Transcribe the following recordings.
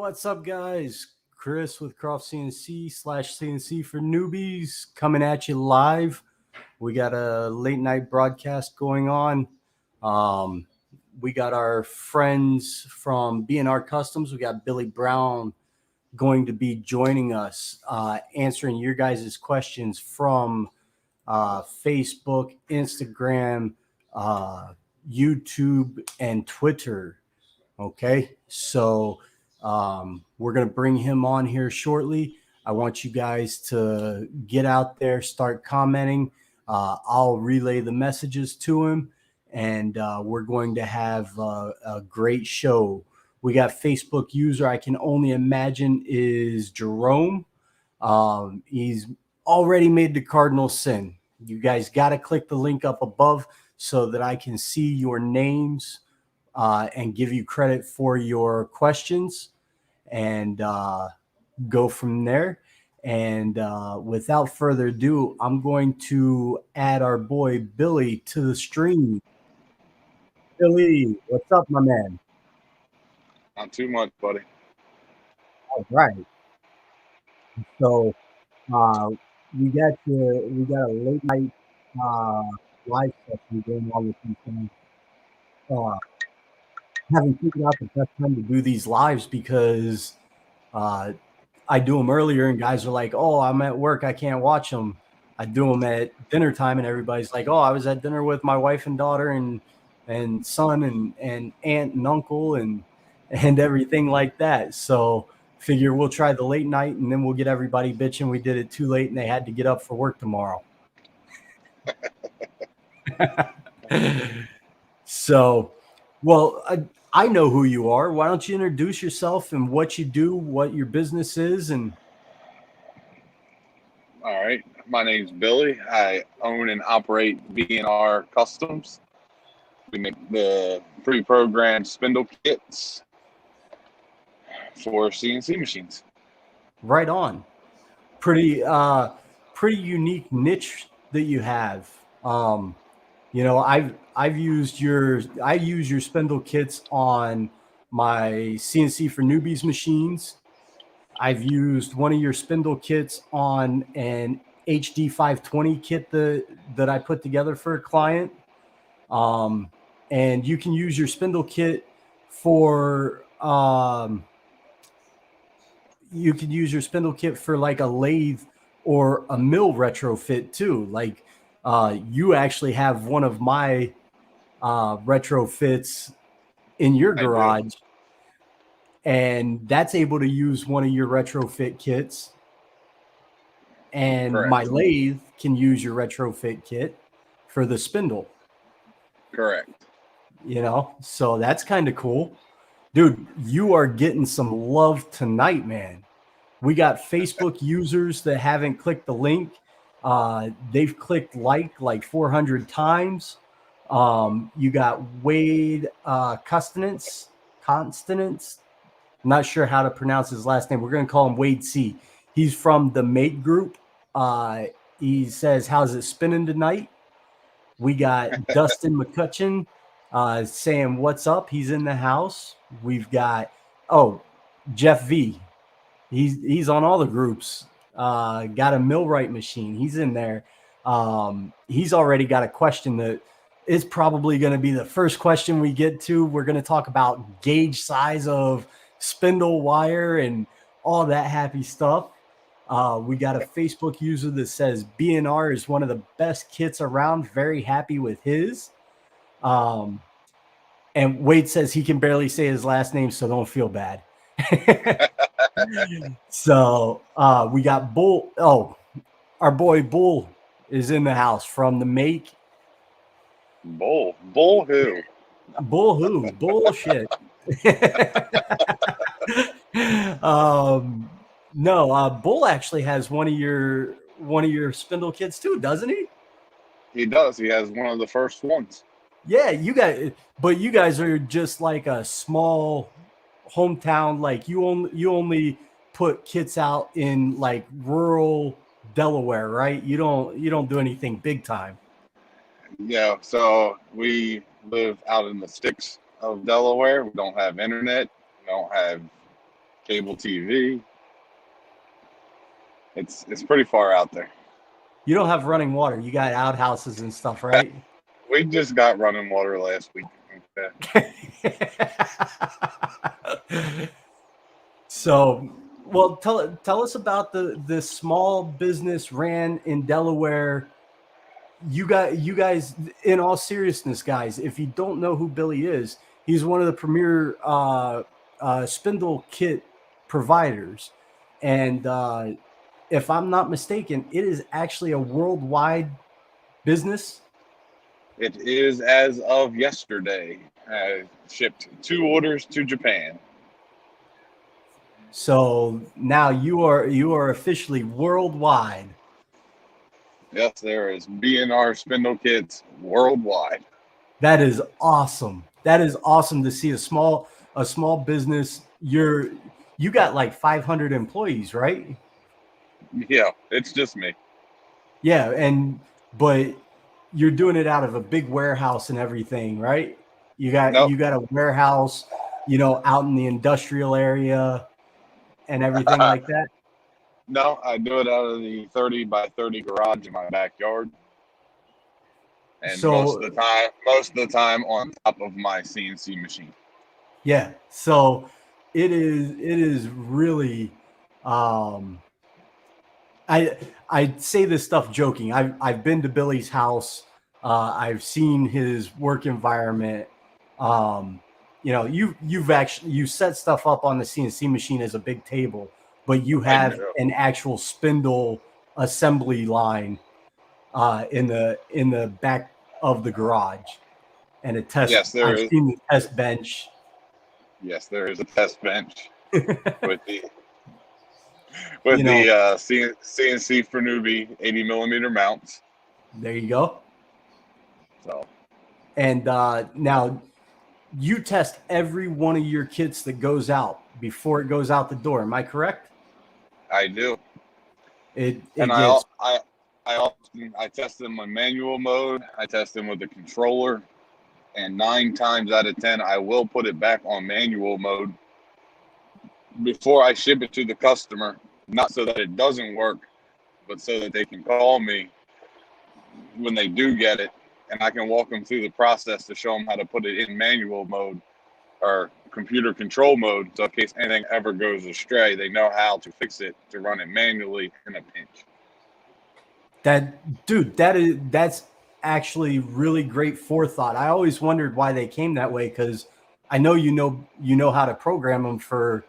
What's up, guys? Chris with Croft CNC / CNC for newbies coming at you live. We got a late night broadcast going on. Um, we got our friends from B&R Customs. We got Billy Brown going to be joining us, answering your guys' questions from Facebook, Instagram, YouTube, and Twitter. Okay, so we're going to bring him on here shortly. I want you guys to get out there, start commenting. I'll relay the messages to him, and we're going to have a great show. We got Facebook user I can only imagine is Jerome. He's already made the cardinal sin. You guys got to click the link up above so that I can see your names and give you credit for your questions and go from there. And without further ado, I'm going to add our boy Billy to the stream. Billy, what's up, my man? Not too much, buddy. All right. So we got a late night live session going on with these things. Haven't figured out the best time to do these lives because I do them earlier and guys are like, oh, I'm at work, I can't watch them. I do them at dinner time and everybody's like, oh, I was at dinner with my wife and daughter and son and aunt and uncle and everything like that. So figure we'll try the late night and then we'll get everybody bitching we did it too late and they had to get up for work tomorrow. So, well, I know who you are. Why don't you introduce yourself and what you do, what your business is, and All right. My name's Billy. I own and operate B&R Customs. We make the pre-programmed spindle kits for CNC machines. right on. Pretty unique niche that you have. I use your spindle kits on my CNC for newbies machines. I've used one of your spindle kits on an HD 520 kit that I put together for a client. And you can use your spindle kit for like a lathe or a mill retrofit too. Like you actually have one of my retrofits in your garage, and that's able to use one of your retrofit kits. And Correct. my lathe can use your retrofit kit for the spindle. Correct. So that's kind of cool. Dude, you are getting some love tonight, man. We got Facebook users that haven't clicked the link. They've clicked like 400 times. You got Wade Constance. I'm not sure how to pronounce his last name. We're going to call him Wade C. He's from the Mate Group. He says, how's it spinning tonight? We got Dustin McCutcheon saying, what's up? He's in the house. We've got, Jeff V. He's on all the groups. Got a millwright machine. He's in there. He's already got a question that is probably going to be the first question we get to. We're going to talk about gauge size of spindle wire and all that happy stuff. We got a Facebook user that says B&R is one of the best kits around. Very happy with his. And Wade says he can barely say his last name, so don't feel bad. So we got Bull. Oh, our boy Bull is in the house from the Make. Bull who? Bull who? Bullshit. No, Bull actually has one of your spindle kits too, doesn't he? He does. He has one of the first ones. Yeah, you guys are just like a small hometown. Like you only put kits out in like rural Delaware, right? You don't do anything big time. Yeah. So we live out in the sticks of Delaware. We don't have internet. We don't have cable TV. It's pretty far out there. You don't have running water. You got outhouses and stuff, right? We just got running water last week. Okay. So, well, tell us about the small business ran in Delaware. You guys, in all seriousness, guys, if you don't know who Billy is, he's one of the premier Spindle Kit providers, and if I'm not mistaken, it is actually a worldwide business. It is as of yesterday. I shipped 2 orders to Japan. So now you are officially worldwide. Yes, there is B&R Spindle Kits worldwide. That is awesome. That is awesome to see a small business. You got like 500 employees, right? Yeah, it's just me. Yeah, but you're doing it out of a big warehouse and everything, right? You Nope. got a warehouse, out in the industrial area and everything like that. No, I do it out of the 30 by 30 garage in my backyard. And most of the time on top of my CNC machine. Yeah. So it is really I say this stuff joking. I've been to Billy's house. I've seen his work environment. You set stuff up on the CNC machine as a big table, but you have an actual spindle assembly line in the back of the garage, and a test. Yes, there I've is. seen the test bench. Yes, there is a test bench with the CNC for newbie 80 millimeter mounts. There you go. So, and now you test every one of your kits that goes out before it goes out the door. Am I correct? I do. It and gets. I test them on manual mode. I test them with the controller, and 9 times out of 10, I will put it back on manual mode before I ship it to the customer. Not so that it doesn't work, but so that they can call me when they do get it, and I can walk them through the process to show them how to put it in manual mode or computer control mode. So in case anything ever goes astray, they know how to fix it to run it manually in a pinch. That's actually really great forethought. I always wondered why they came that way, because I know you know how to program them for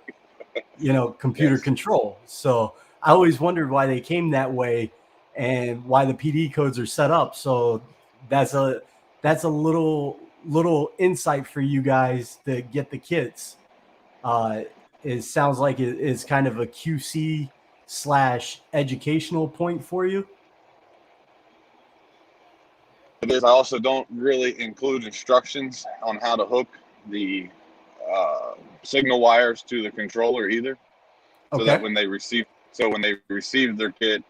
computer Yes. control. So I always wondered why they came that way and why the PD codes are set up. So that's a little insight for you guys to get the kits. It sounds like it's kind of a QC / educational point for you. It is. I also don't really include instructions on how to hook the signal wires to the controller either. So that when they receive their kit,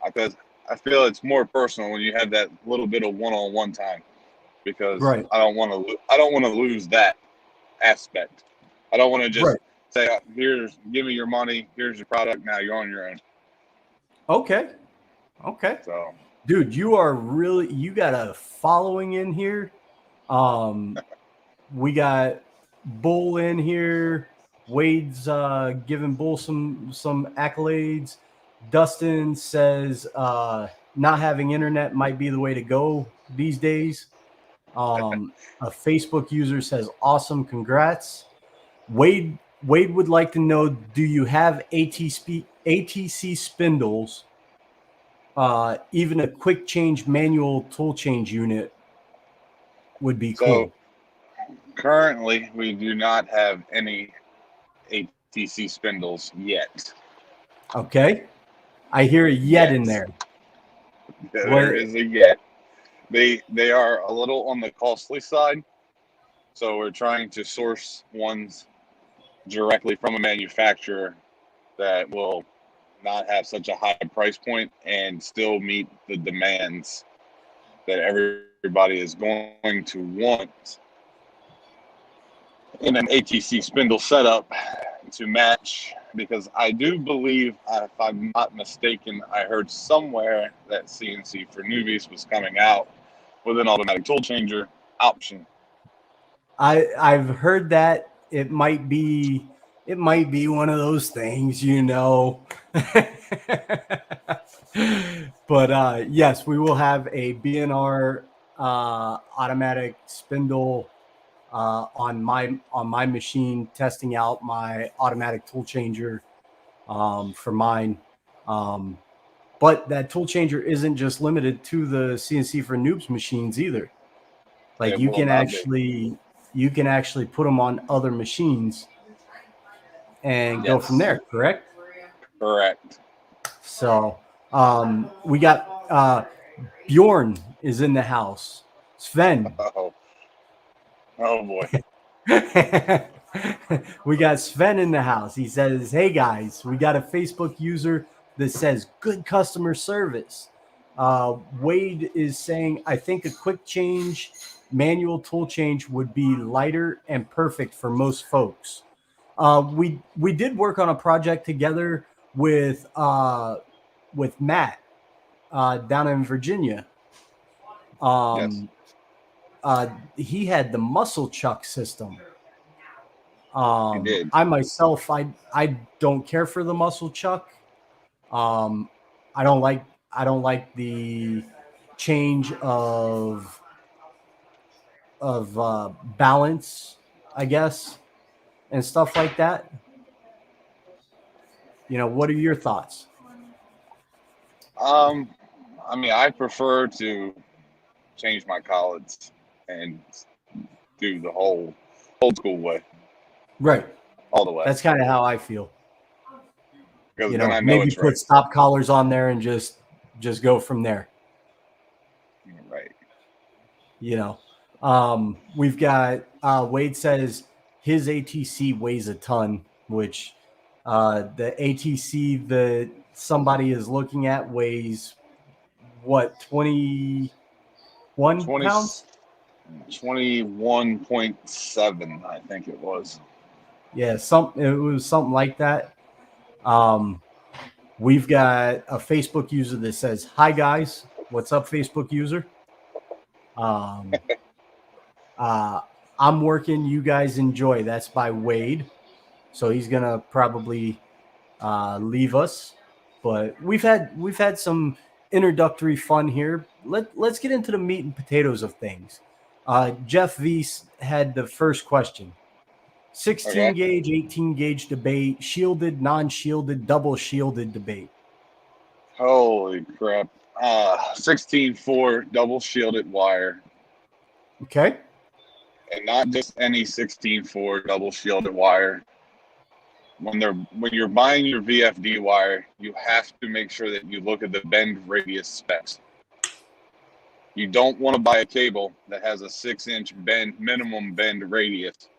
because I feel it's more personal when you have that little bit of one-on-one time, because right. I don't want to lose that aspect. I don't want to just say, give me your money, here's your product, now you're on your own. Okay. So, dude, you got a following in here. We got Bull in here. Wade's giving Bull some accolades. Dustin says not having internet might be the way to go these days. A Facebook user says awesome, congrats. Wade would like to know, do you have ATC spindles? Even a quick change manual tool change unit would be cool. Currently, we do not have any ATC spindles yet. Okay. I hear a yet in there. There is a yet. They are a little on the costly side, so we're trying to source ones directly from a manufacturer that will not have such a high price point and still meet the demands that everybody is going to want in an ATC spindle setup. to match, because I do believe, if I'm not mistaken, I heard somewhere that CNC for newbies was coming out with an automatic tool changer option. I've heard that it might be one of those things, But yes, we will have a BNR automatic spindle on my machine, testing out my automatic tool changer for mine. But that tool changer isn't just limited to the CNC for noobs machines either. Like It will not be. you can actually put them on other machines and go from Yes, there. Correct. correct. So we got Bjorn is in the house. Sven. Oh, oh boy. We got Sven in the house. He says, "Hey guys, we got a Facebook user that says good customer service." Wade is saying, "I think a quick change, manual tool change would be lighter and perfect for most folks." We did work on a project together with Matt down in Virginia. Yes, He had the muscle chuck system. he did. I myself, I don't care for the muscle chuck. Um, I don't like the change of balance, I guess, and stuff like that. What are your thoughts? Um, I mean, I prefer to change my collards and do the whole old school way, Right. all the way, That's kind of how I feel. because then I know Maybe it's put right. stop collars on there and just go from there. Right. We've got Wade says his ATC weighs a ton, which the ATC that somebody is looking at weighs what, 21 20, pounds? 21.7, I think it was. Yeah, it was something like that. We've got a Facebook user that says, "Hi guys, what's up, Facebook user? Um, uh, I'm working. You guys enjoy." That's by Wade, so he's gonna probably leave us. But we've had some introductory fun here. Let's get into the meat and potatoes of things. Jeff Weiss had the first question. 16 Okay. gauge, 18 gauge debate, shielded, non-shielded, double shielded debate. Holy crap. 16.4 double shielded wire, Okay. and not just any 16.4 double shielded wire. When you're buying your VFD wire, you have to make sure that you look at the bend radius specs. You don't want to buy a cable that has a 6-inch minimum bend radius,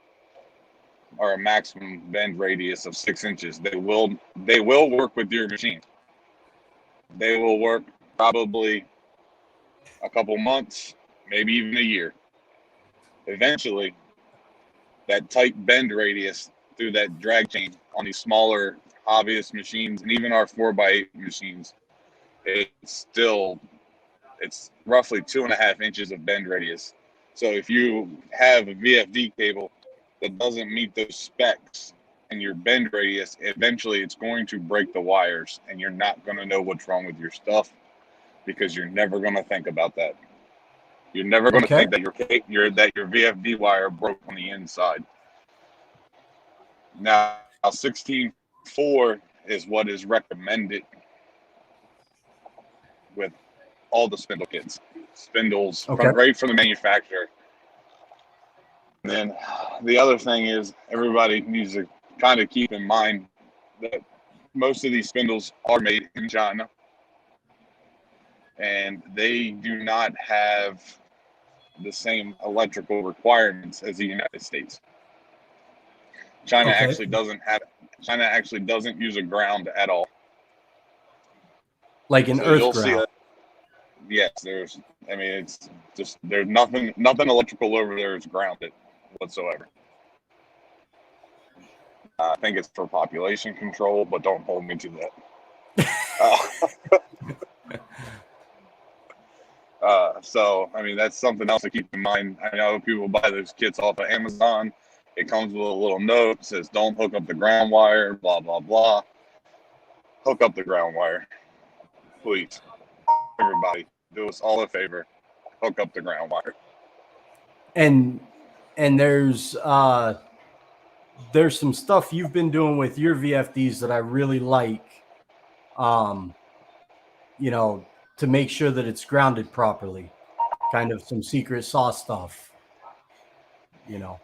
or a maximum bend radius of 6 inches. They will work with your machine. They will work probably a couple months, maybe even a year. Eventually, that tight bend radius through that drag chain on these smaller hobbyist machines, and even our 4x8 machines, it's roughly 2.5 inches of bend radius. So if you have a VFD cable that doesn't meet those specs and your bend radius, eventually it's going to break the wires, and you're not going to know what's wrong with your stuff, because you're never going to think about that. You're never going to think that your VFD wire broke on the inside. Now, 16.4 is what is recommended with all the spindle kits. Spindles right from the manufacturer. And then the other thing is, everybody needs to kind of keep in mind that most of these spindles are made in China, and they do not have the same electrical requirements as the United States. China actually doesn't use a ground at all. Like an earth ground. Yes, it's just, there's nothing electrical over there is grounded whatsoever. I think it's for population control, but don't hold me to that. So, I mean, that's something else to keep in mind. I know people buy those kits off of Amazon. It comes with a little note that says, don't hook up the ground wire, blah, blah, blah. Hook up the ground wire. Please. Everybody, do us all a favor. Hook up the ground wire. And there's some stuff you've been doing with your VFDs that I really like. You know, to make sure that it's grounded properly. Kind of some secret sauce stuff. You know.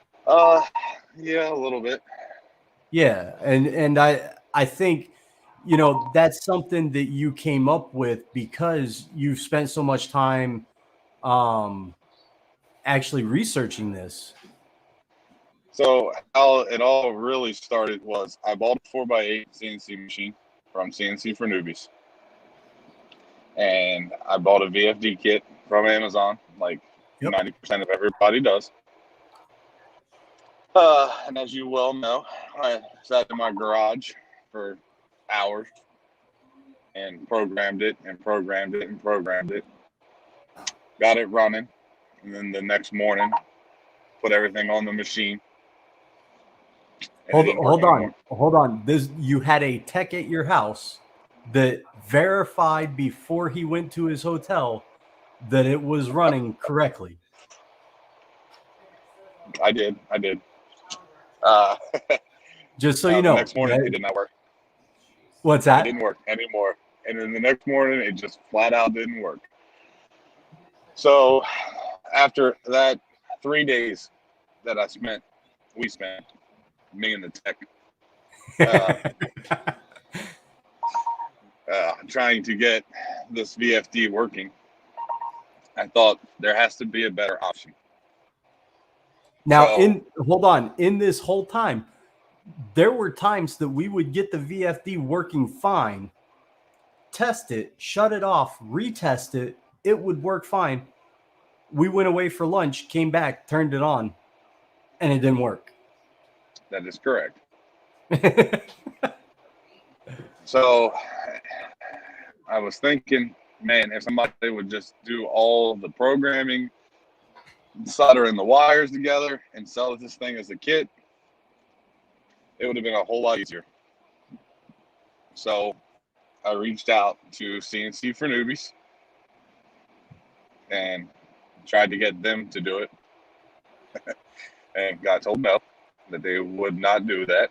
Yeah, a little bit. Yeah, and I think, you know, that's something that you came up with because you've spent so much time actually researching this. So how it all really started was I bought a 4x8 CNC machine from CNC for Newbies. And I bought a VFD kit from Amazon, like 90% of everybody does. And as you well know, I sat in my garage for hours and programmed it and programmed it and programmed it. Got it running. And then the next morning, put everything on the machine. Hold on. You had a tech at your house that verified before he went to his hotel that it was running correctly. I did. Just so you know. The next morning, it did not work. What's that? It didn't work anymore. And then the next morning, it just flat out didn't work. So after that 3 days that we spent, me and the tech, trying to get this VFD working, I thought there has to be a better option. Now, hold on. In this whole time, there were times that we would get the VFD working fine, test it, shut it off, retest it. It would work fine. We went away for lunch, came back, turned it on, and it didn't work. That is correct. So I was thinking, man, if somebody would just do all the programming, soldering the wires together, and sell this thing as a kit, it would have been a whole lot easier. So I reached out to CNC for Newbies and tried to get them to do it and got told no, that they would not do that.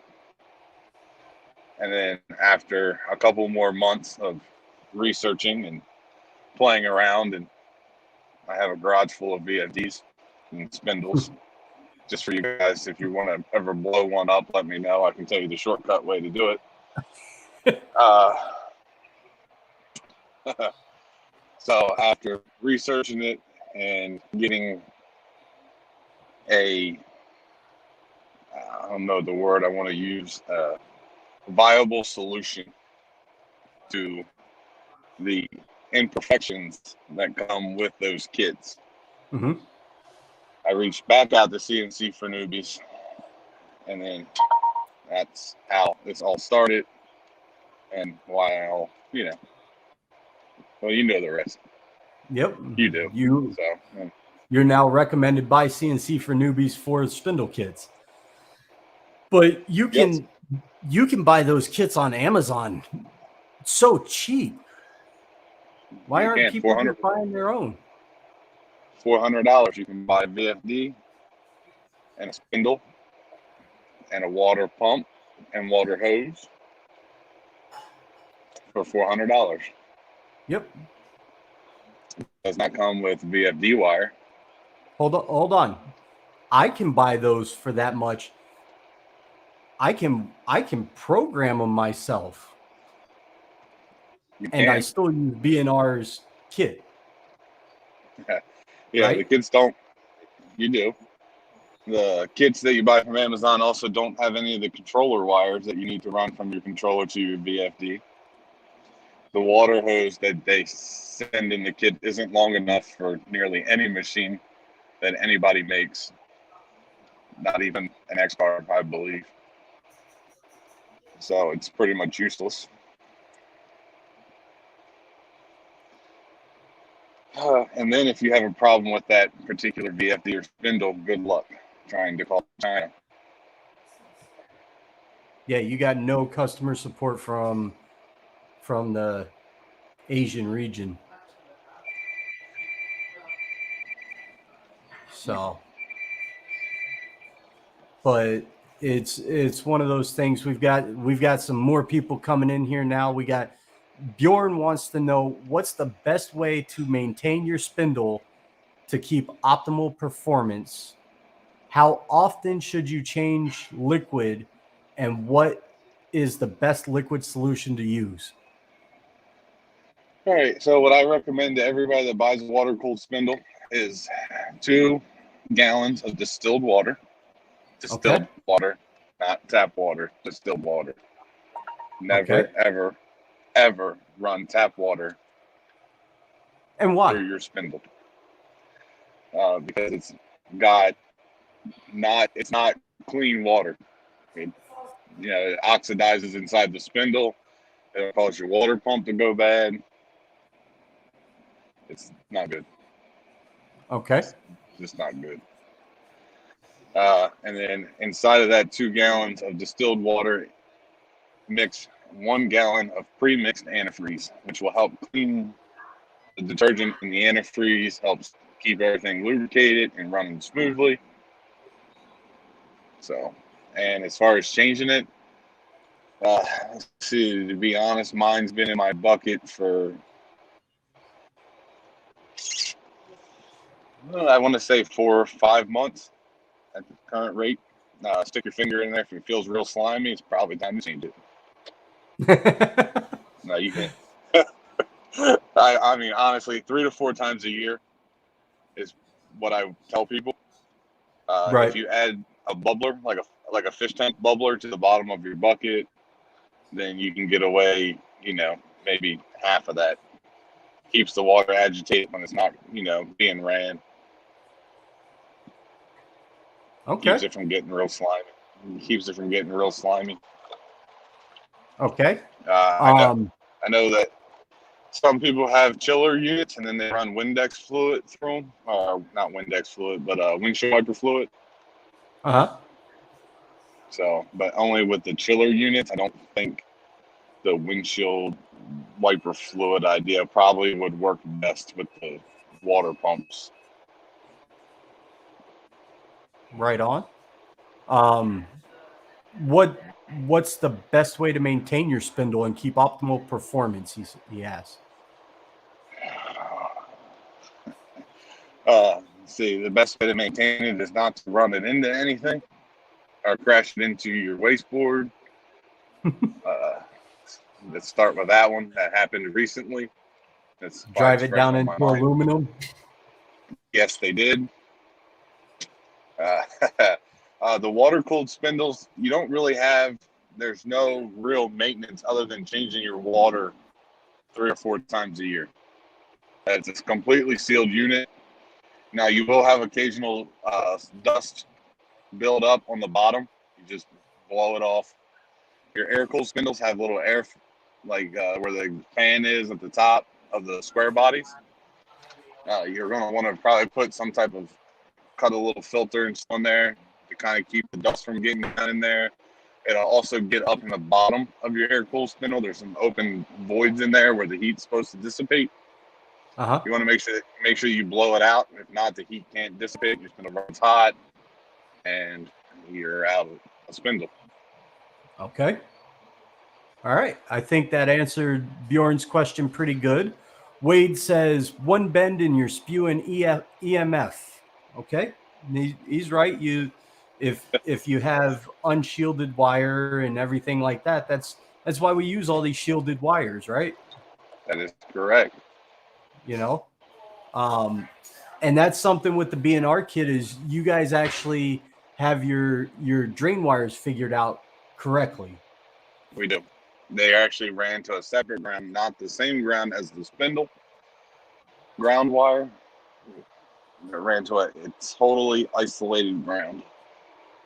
And then after a couple more months of researching and playing around, and I have a garage full of VFDs and spindles. Just for you guys, if you want to ever blow one up, let me know. I can tell you the shortcut way to do it. So after researching it and getting I don't know the word I want to use, viable solution to the imperfections that come with those kits. Mm-hmm. I reached back out to CNC for Newbies, and then that's how this all started, and why I'll, you know the rest. Yep. You do. You're now recommended by CNC for Newbies for Spindle Kits. But you can buy those kits on Amazon so cheap. Why aren't people just buying their own? $400, you can buy a VFD and a spindle and a water pump and water hose for $400. Yep. Does not come with VFD wire. Hold on. I can buy those for that much. I can program them myself. And I still use B&R's kit. Yeah, right? The kits don't. You do. The kits that you buy from Amazon also don't have any of the controller wires that you need to run from your controller to your VFD. The water hose that they send in the kit isn't long enough for nearly any machine that anybody makes. Not even an X-Carb, I believe. so it's pretty much useless. And then if you have a problem with that particular VFD or spindle, good luck trying to call China. Yeah, you got no customer support from the Asian region. So, but it's one of those things. We've got some more people coming in here now. We got Bjorn wants to know what's the best way to maintain your spindle to keep optimal performance. How often should you change liquid, and what is the best liquid solution to use? All right, so what I recommend to everybody that buys a water-cooled spindle is 2 gallons of distilled water. Distilled water, not tap water, distilled water. Never, ever, ever run tap water And why? through your spindle. Because it's not clean water. It oxidizes inside the spindle. It'll cause your water pump to go bad. It's not good. Okay. It's just not good. And then inside of that 2 gallons of distilled water, mix 1 gallon of pre-mixed antifreeze, which will help clean the detergent in the antifreeze, helps keep everything lubricated and running smoothly. So, and as far as changing it, let's see, to be honest, mine's been in my bucket for, I want to say 4 or 5 months at the current rate. Stick your finger in there. If it feels real slimy, it's probably time to change it. No, you can. I mean, honestly, 3 to 4 times a year is what I tell people. Right. If you add a bubbler, like a fish tank bubbler to the bottom of your bucket, then you can get away, maybe half of that. Keeps the water agitated when it's not, being ran. Okay. Keeps it from getting real slimy. Okay. I know that some people have chiller units and then they run Windex fluid through them. Not Windex fluid, but windshield wiper fluid. So, but only with the chiller units. I don't think the windshield wiper fluid idea probably would work best with the water pumps. Right on. What's the best way to maintain your spindle and keep optimal performance? He asks. See, the best way to maintain it is not to run it into anything or crash it into your wasteboard. Let's start with that one. That happened recently. Drive it down into aluminum. Yes, they did. The water-cooled spindles, you don't really have, there's no real maintenance other than changing your water 3 or 4 times a year. It's a completely sealed unit. Now, you will have occasional dust build up on the bottom. You just blow it off. Your air-cooled spindles have little air, like where the fan is at the top of the square bodies. You're going to want to probably put some type of, cut a little filter on there to kind of keep the dust from getting down in there. It'll also get up in the bottom of your air-cooled spindle. There's some open voids in there where the heat's supposed to dissipate. You want to make sure you blow it out. If not, the heat can't dissipate. Your spindle runs hot, and you're out of a spindle. Okay. All right. I think that answered Bjorn's question pretty good. Wade says 1 bend and you're spewing EMF. Okay, he's right. If you have unshielded wire and everything like that, that's why we use all these shielded wires, right? That is correct. And that's something with the B&R kit is you guys actually have your drain wires figured out correctly. We do. They actually ran to a separate ground, not the same ground as the spindle ground wire. It ran to a totally isolated ground.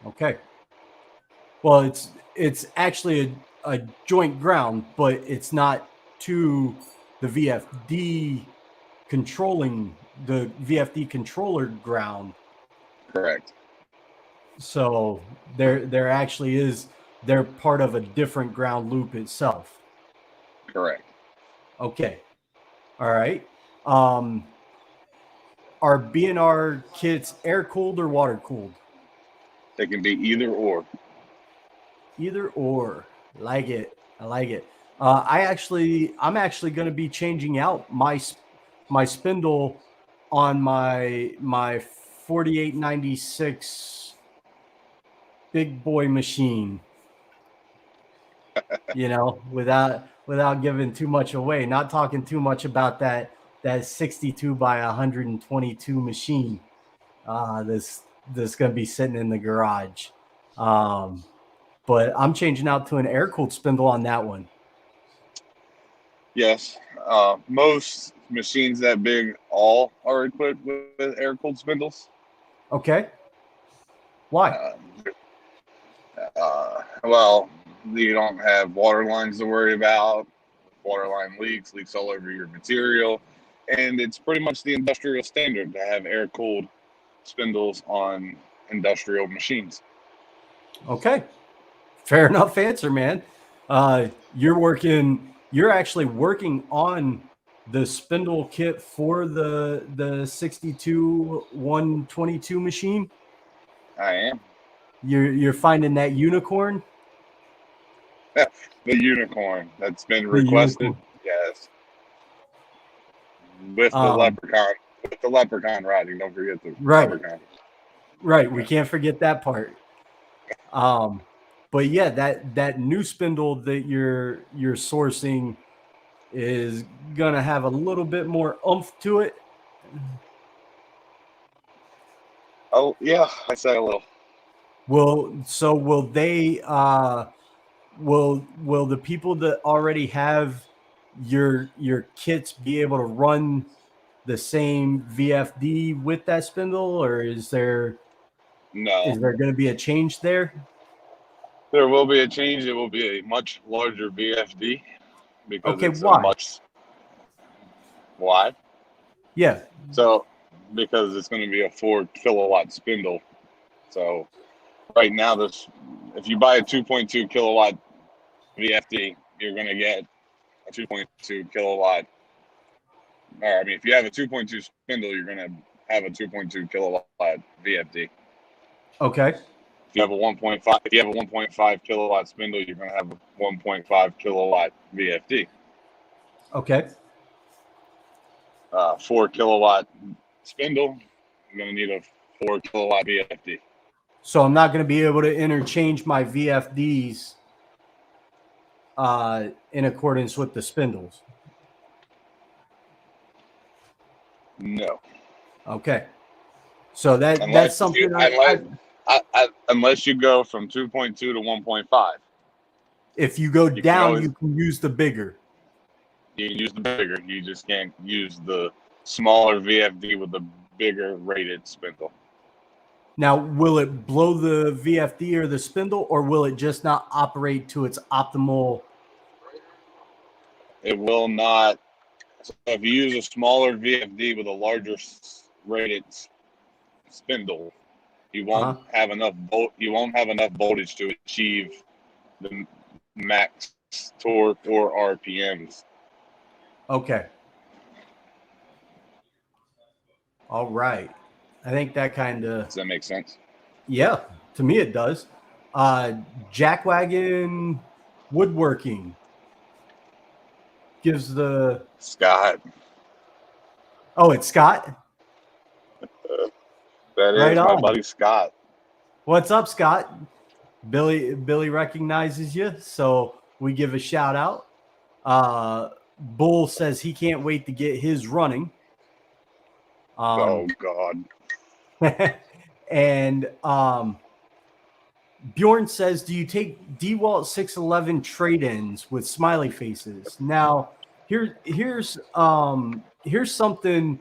Okay. Well, it's actually a joint ground, but it's not to the VFD controller ground. Correct. So there actually is, they're part of a different ground loop itself. Correct. Okay. All right. Are BNR kits air cooled or water cooled? They can be either or. Either or. Like it. I like it. I'm actually going to be changing out my spindle on my 4896 big boy machine. You know, without giving too much away, not talking too much about that 62 by 122 machine. This going to be sitting in the garage. But I'm changing out to an air cooled spindle on that one. Yes. Most machines that big all are equipped with air cooled spindles. Okay. Why? Well, you don't have water lines to worry about. Water line leaks all over your material. And it's pretty much the industrial standard to have air cooled spindles on industrial machines. Okay. Fair enough answer, man. You're actually working on the spindle kit for the 62 122 machine. I am. You're finding that unicorn? The unicorn that's been requested. Yes. With the leprechaun riding. Don't forget the leprechaun. Right. We can't forget that part. But yeah, that new spindle that you're sourcing is gonna have a little bit more oomph to it. Oh yeah, I say a little. Will they will the people that already have your kits be able to run the same VFD with that spindle, or is there going to be a change there? There will be a change. It will be a much larger VFD because it's why? a much. Why? Yeah. So because it's going to be a 4 kilowatt spindle. So right now, if you buy a 2.2 kilowatt VFD, you're going to get a 2.2 kilowatt. Or I mean, if you have a 2.2 spindle, you're going to have a 2.2 kilowatt VFD. Okay. If you have a 1.5 kilowatt spindle, you're going to have a 1.5 kilowatt VFD. Okay. 4 kilowatt spindle, I'm going to need a 4 kilowatt VFD. So I'm not going to be able to interchange my VFDs in accordance with the spindles. No. Okay. So that's something unless you go from 2.2 to 1.5. If you go down, you can use the bigger. You can use the bigger. You just can't use the smaller VFD with the bigger rated spindle. Now, will it blow the VFD or the spindle, or will it just not operate to its optimal? It will not. So if you use a smaller VFD with a larger rated spindle, you won't have enough voltage to achieve the max torque or RPMs. Okay. All right. I think that kind of. Does that make sense? Yeah, to me it does. Jackwagon Woodworking gives the Scott. Oh, it's Scott. That is my buddy Scott. What's up, Scott? Billy recognizes you, so we give a shout out. Bull says he can't wait to get his running. Oh God. And Bjorn says, do you take DeWalt 611 trade-ins with smiley faces? Now, here's something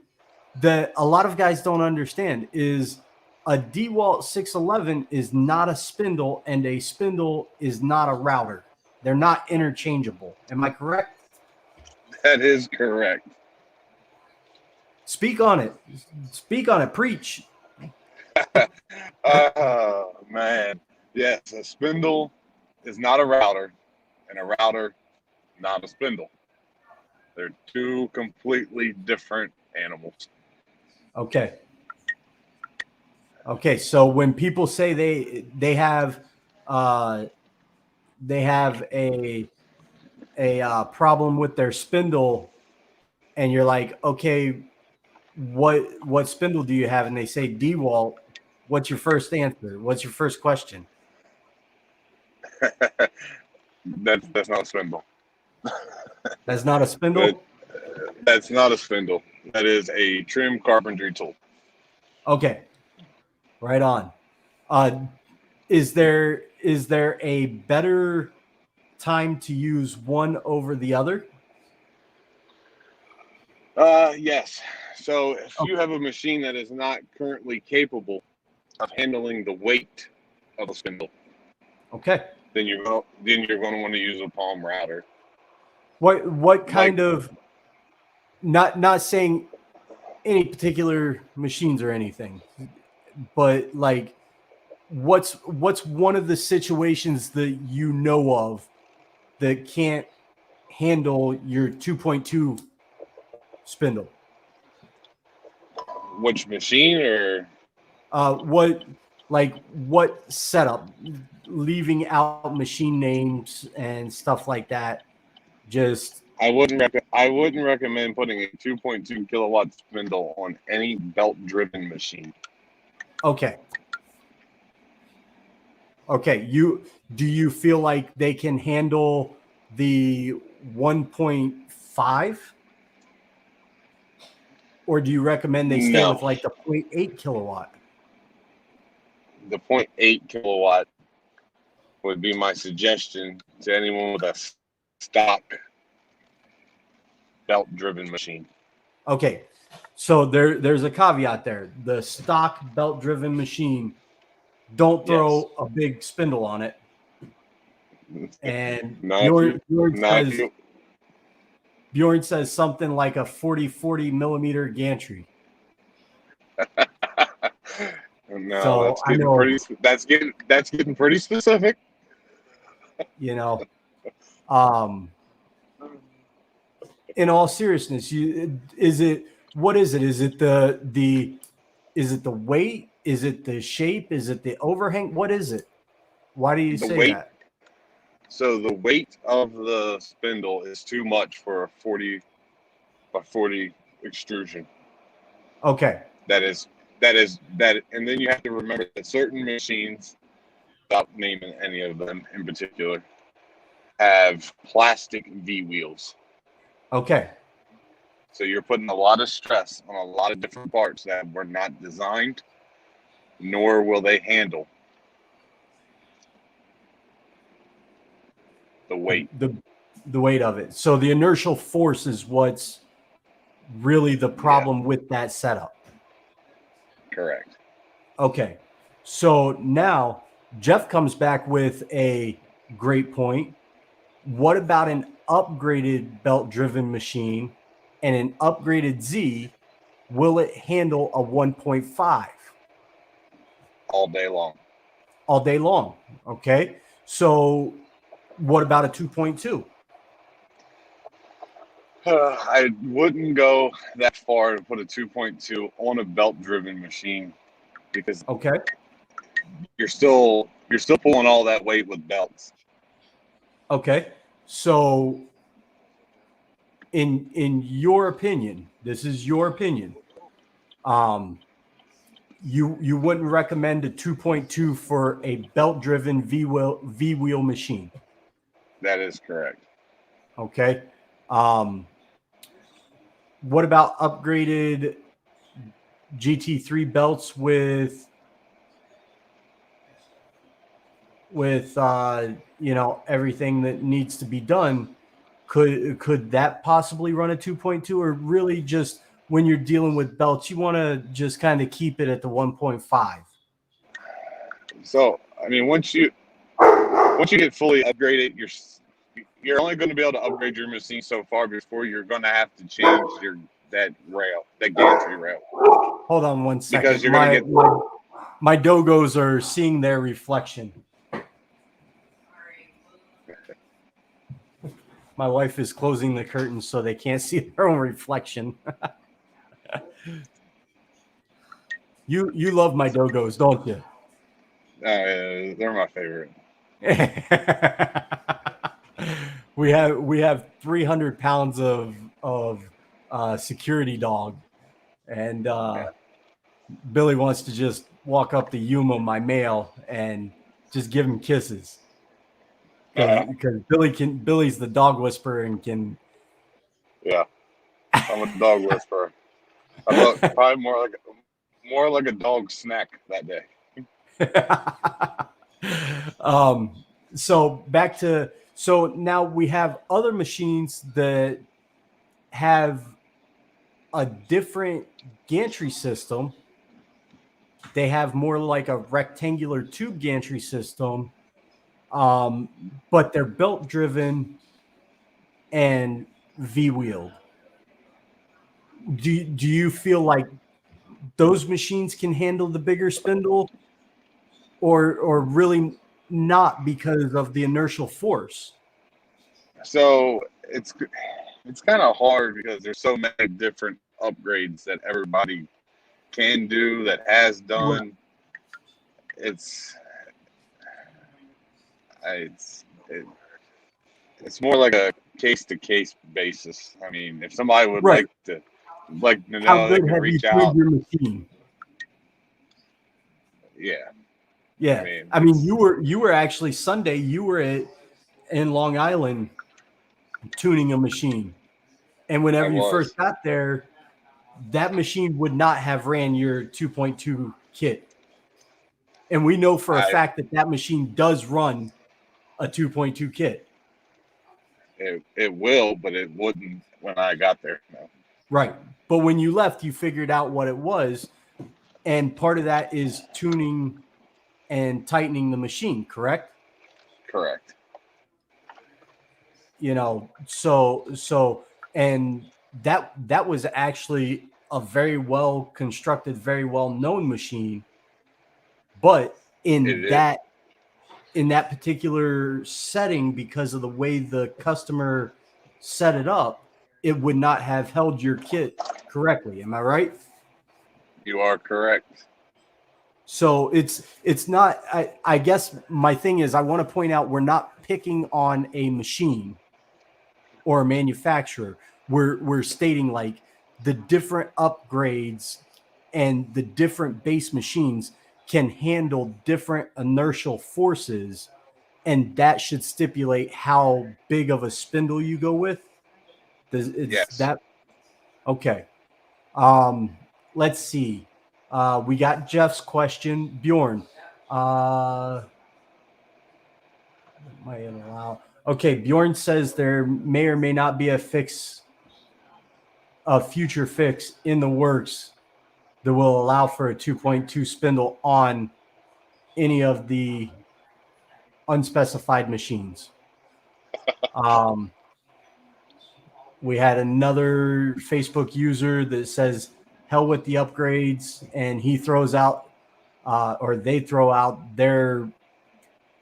that a lot of guys don't understand is a DeWalt 611 is not a spindle, and a spindle is not a router. They're not interchangeable. Am I correct? That is correct. Speak on it. Speak on it. Preach. Oh, man. Yes, a spindle is not a router, and a router, not a spindle. They're two completely different animals. Okay. Okay. So when people say they have a problem with their spindle, and you're like, okay, what spindle do you have? And they say DeWalt. What's your first answer? What's your first question? That's not a spindle. That's not a spindle. That's not a spindle. That is a trim carpentry tool. Okay, right on. Is there a better time to use one over the other? Yes. So if you have a machine that is not currently capable of handling the weight of a spindle, Okay. then you're going to want to use a palm router. What kind of, not saying any particular machines or anything, but like what's one of the situations that you know of that can't handle your 2.2 spindle? Which machine or what setup, leaving out machine names and stuff like that? Just I wouldn't recommend putting a 2.2 kilowatt spindle on any belt driven machine. okay. Do you feel like they can handle the 1.5? Or do you recommend they stay No. with like the 0.8 kilowatt? The 0.8 kilowatt would be my suggestion to anyone with a stock belt driven machine. Okay. So there's a caveat there. The stock belt driven machine, don't throw a big spindle on it. And Bjorn says something like a 40 millimeter gantry. No, So that's getting pretty specific. You know, in all seriousness, what is it? Is it the weight? Is it the shape? Is it the overhang? What is it? Why do you say that? So the weight of the spindle is too much for a 40 by 40 extrusion. Okay. That, and then you have to remember that certain machines, without naming any of them in particular, have plastic V wheels. Okay. So you're putting a lot of stress on a lot of different parts that were not designed, nor will they handle the weight. The weight of it. So the inertial force is what's really the problem with that setup. Correct. Okay. So now Jeff comes back with a great point. What about an upgraded belt driven machine and an upgraded Z? Will it handle a 1.5? All day long. All day long. Okay. So what about a 2.2? I wouldn't go that far to put a 2.2 on a belt driven machine because you're still pulling all that weight with belts. Okay. So in your opinion, this is your opinion. You wouldn't recommend a 2.2 for a belt driven V wheel machine. That is correct. Okay. What about upgraded GT3 belts with everything that needs to be done? Could that possibly run a 2.2, or really just when you're dealing with belts, you want to just kind of keep it at the 1.5? So, I mean, once you get fully upgraded, you're only going to be able to upgrade your machine so far before you're going to have to change that gantry rail, Hold on one because second. you're going to get. My dogos are seeing their reflection. My wife is closing the curtains so they can't see their own reflection. You love my dogos, don't you? They're my favorite. we have 300 pounds of security dog, and Yeah. Billy wants to just walk up to Yuma, my male, and just give him kisses because Billy's the dog whisperer and can. Yeah, I'm a dog whisperer. I thought probably more like a dog snack that day. So now we have other machines that have a different gantry system. They have more like a rectangular tube gantry system, but they're belt driven and V-wheeled. Do you feel like those machines can handle the bigger spindle, or really not because of the inertial force? So it's kind of hard because there's so many different upgrades that everybody can do, that has done. It's it's more like a case to case basis. I mean, if somebody would Right. like to How know, they good can have you reach tuned out. your machine? Yeah. Yeah. I mean, you were actually Sunday. You were in Long Island tuning a machine, and I whenever you was. first got there, that machine would not have ran your 2.2 kit. And we know for a fact that machine does run a 2.2 kit. It will, but it wouldn't when I got there. No. Right. But when you left, you figured out what it was. And part of that is tuning and tightening the machine, correct? Correct. And that was actually a very well constructed, very well known machine. But in that particular setting, because of the way the customer set it up, it would not have held your kit correctly. Am I right? You are correct. So it's not. I guess my thing is, I want to point out we're not picking on a machine or a manufacturer. We're stating like the different upgrades and the different base machines can handle different inertial forces, and that should stipulate how big of a spindle you go with. It's Yes. that okay? Let's see. We got Jeff's question, Bjorn. Might allow. Okay, Bjorn says there may or may not be a future fix in the works that will allow for a 2.2 spindle on any of the unspecified machines. We had another Facebook user that says, hell with the upgrades, and he throws out, or they throw out their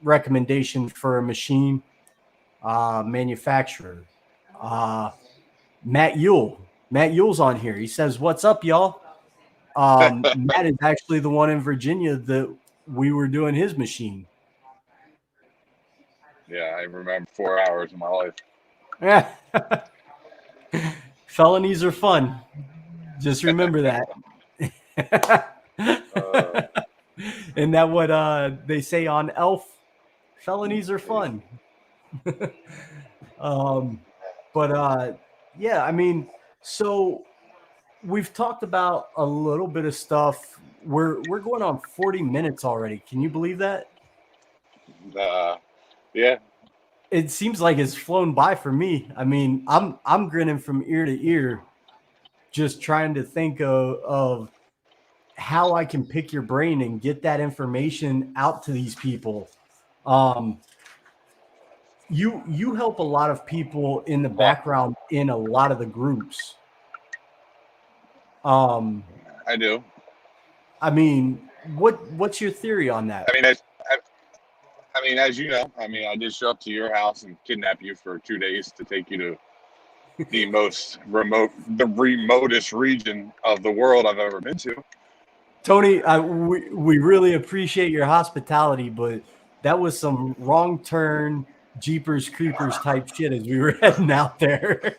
recommendation for a machine manufacturer. Matt Yule. Matt Yule's on here. He says, what's up, y'all? Matt is actually the one in Virginia that we were doing his machine. Yeah, I remember 4 hours of my life. Yeah. Felonies are fun. Just remember that. Isn't that what they say on Elf? Felonies are fun. Yeah, I mean, so we've talked about a little bit of stuff. We're going on 40 minutes already. Can you believe that? Yeah. It seems like it's flown by for me. I mean, I'm grinning from ear to ear, just trying to think of how I can pick your brain and get that information out to these people. you help a lot of people in the Well, background in a lot of the groups. I do. I mean, what's your theory on that? I mean, I, I mean, as you know, I mean, I did show up to your house and kidnap you for 2 days to take you to the remotest region of the world I've ever been to. Tony, we really appreciate your hospitality, but that was some wrong turn, Jeepers Creepers type shit as we were heading out there.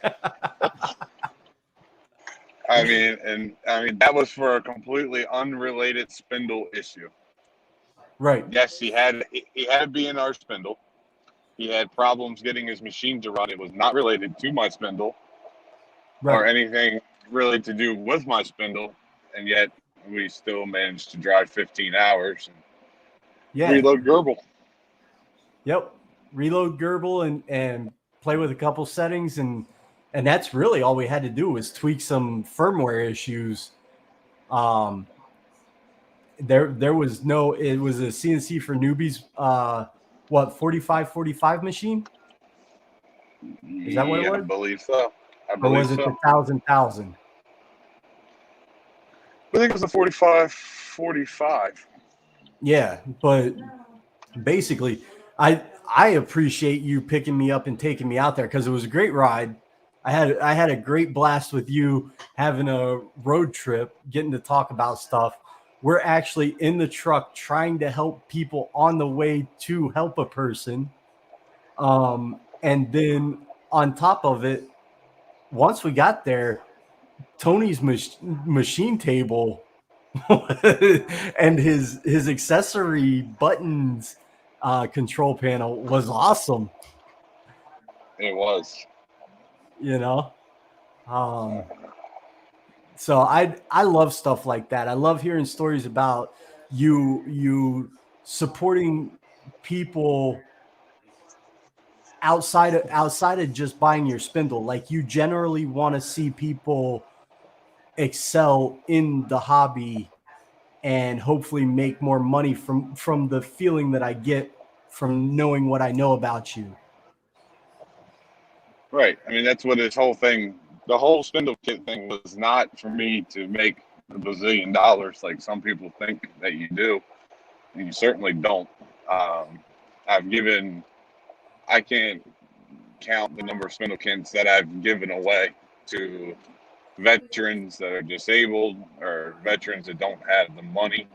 I mean that was for a completely unrelated spindle issue. Right. Yes, he had to be in our spindle. He had problems getting his machine to run. It was not related to my spindle Right. or anything really to do with my spindle, and yet we still managed to drive 15 hours and Yeah. reload Gerbil. Yep. Reload Gerbil and play with a couple settings and that's really all we had to do was tweak some firmware issues. There was no, it was a CNC for newbies. What 4545 machine? Is that what it Yeah, I was? believe so. I Or believe was it the so. thousand? I think it was a 4545. Yeah, but basically, I appreciate you picking me up and taking me out there because it was a great ride. I had a great blast with you having a road trip, getting to talk about stuff. We're actually in the truck trying to help people on the way to help a person. And then on top of it, once we got there, Tony's machine table and his accessory buttons control panel was awesome. It was. You know, um, so I love stuff like that. I love hearing stories about you supporting people outside of just buying your spindle. Like you generally want to see people excel in the hobby and hopefully make more money from the feeling that I get from knowing what I know about you. Right. I mean, that's what this whole thing, the whole Spindle Kit thing was not for me to make a bazillion dollars like some people think that you do. And you certainly don't. Um, I've given, I can't count the number of Spindle Kits that I've given away to veterans that are disabled or veterans that don't have the money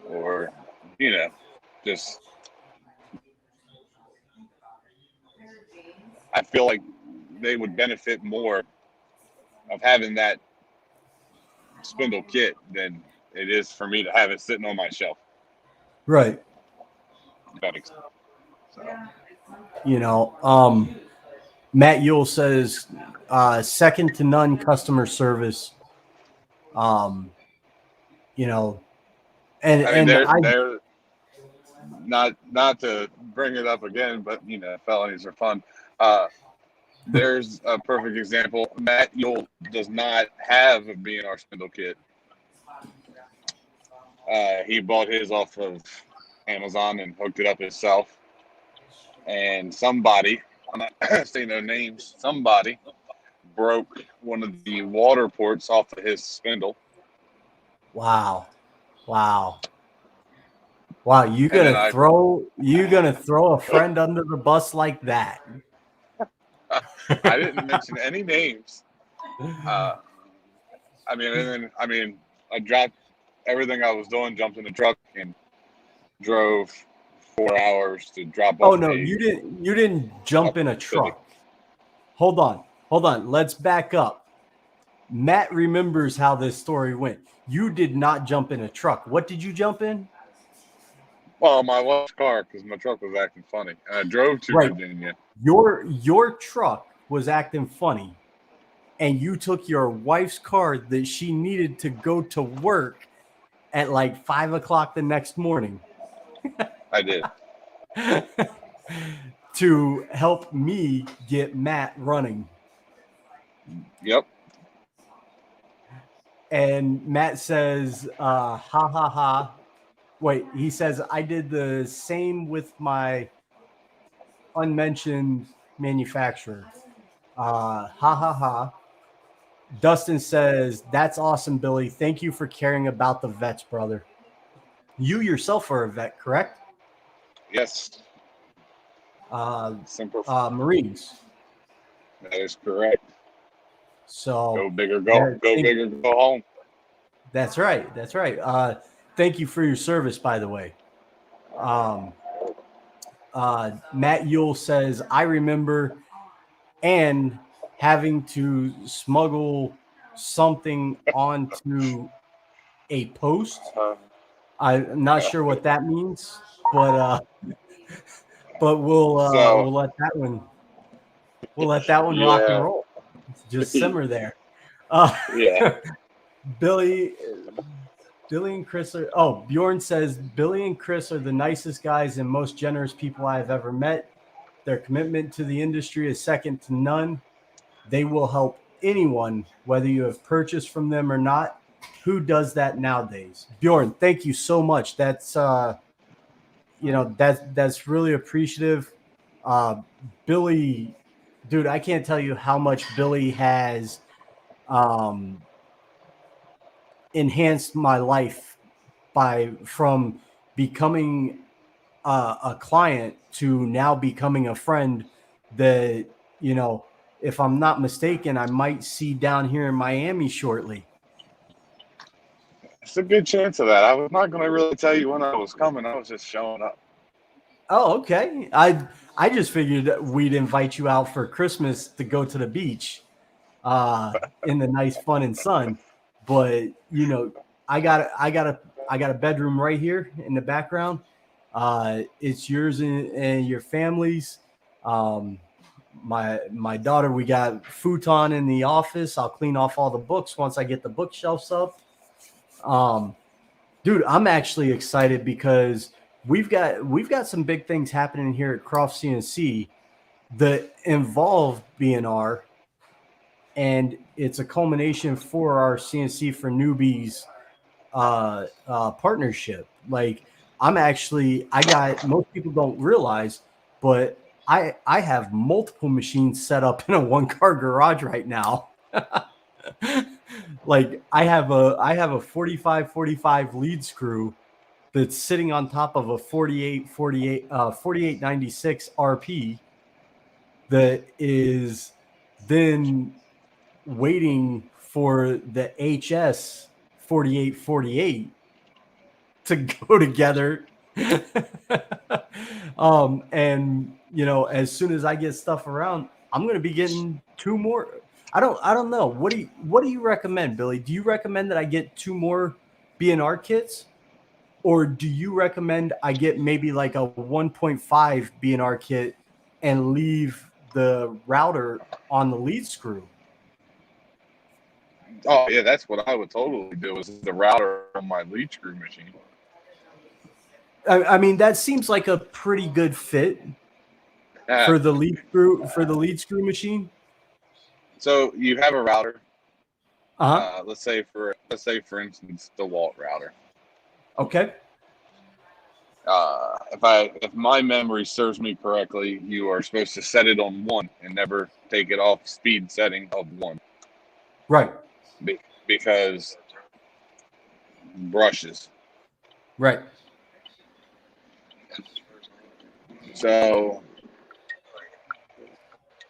or, you know, just, I feel like they would benefit more of having that spindle kit than it is for me to have it sitting on my shelf. Right. That makes sense. So, You know, Matt Yule says second to none customer service. Um, you know, I mean, and I they're not to bring it up again, but you know, felonies are fun. There's a perfect example. Matt Yule does not have a B&R spindle kit. He bought his off of Amazon and hooked it up himself. And somebody, I'm not saying no names, somebody broke one of the water ports off of his spindle. wow. Wow. And then You gonna throw a friend under the bus like that? I didn't mention any names. Uh, I dropped everything I was doing, jumped in the truck, and drove 4 hours to drop Oh off no, a you didn't jump in a Civic. truck. Hold on. Let's back up. Matt remembers how this story went. You did not jump in a truck. What did you jump in? Well, my wife's car because my truck was acting funny. And I drove to Right. Virginia. Your truck was acting funny, and you took your wife's car that she needed to go to work at like 5 o'clock the next morning I did. to help me get Matt running. Yep. And Matt says, ha ha ha. Wait, he says, I did the same with my unmentioned manufacturer. Ha ha ha. Dustin says, "That's awesome, Billy. Thank you for caring about the vets, brother. You yourself are a vet, correct?" Yes. Simple. Marines. That is correct. So go big or go big or go home. That's right. That's right. Thank you for your service, by the way. Matt Yule says, "I remember and having to smuggle something onto a post. I'm not sure what that means, but we'll let that one rock and roll. Just simmer there. Yeah. Billy and Chris are. Bjorn says Billy and Chris are the nicest guys and most generous people I have ever met. Their commitment to the industry is second to none. They will help anyone, whether you have purchased from them or not. Who does that nowadays? Bjorn, thank you so much. That's that's really appreciative. Billy, dude, I can't tell you how much Billy has enhanced my life from becoming a client to now becoming a friend that, if I'm not mistaken, I might see down here in Miami shortly. It's a good chance of that. I was not going to really tell you when I was coming. I was just showing up. Oh, okay. I just figured that we'd invite you out for Christmas to go to the beach in the nice fun and sun. But, I got a bedroom right here in the background. It's yours and your family's. My daughter, we got futon in the office. I'll clean off all the books once I get the bookshelves up. Dude, I'm actually excited because we've got some big things happening here at Croft CNC that involve BNR, and it's a culmination for our CNC for Newbies partnership. Like, most people don't realize, but I have multiple machines set up in a 1-car garage right now. Like, I have a 45 lead screw that's sitting on top of a 4896 RP that is then waiting for the HS 4848 to go together. And as soon as I get stuff around, I'm going to be getting 2 more. I don't know. What do you recommend, Billy? Do you recommend that I get 2 more BNR kits? Or do you recommend I get maybe like a 1.5 BNR kit and leave the router on the lead screw? Oh, yeah, that's what I would totally do, is the router on my lead screw machine. I mean, that seems like a pretty good fit for the lead screw machine. So you have a router. Uh-huh. Let's say for instance the Walt router. Okay. If my memory serves me correctly, you are supposed to set it on 1 and never take it off speed setting of 1. Right. Because brushes. Right. So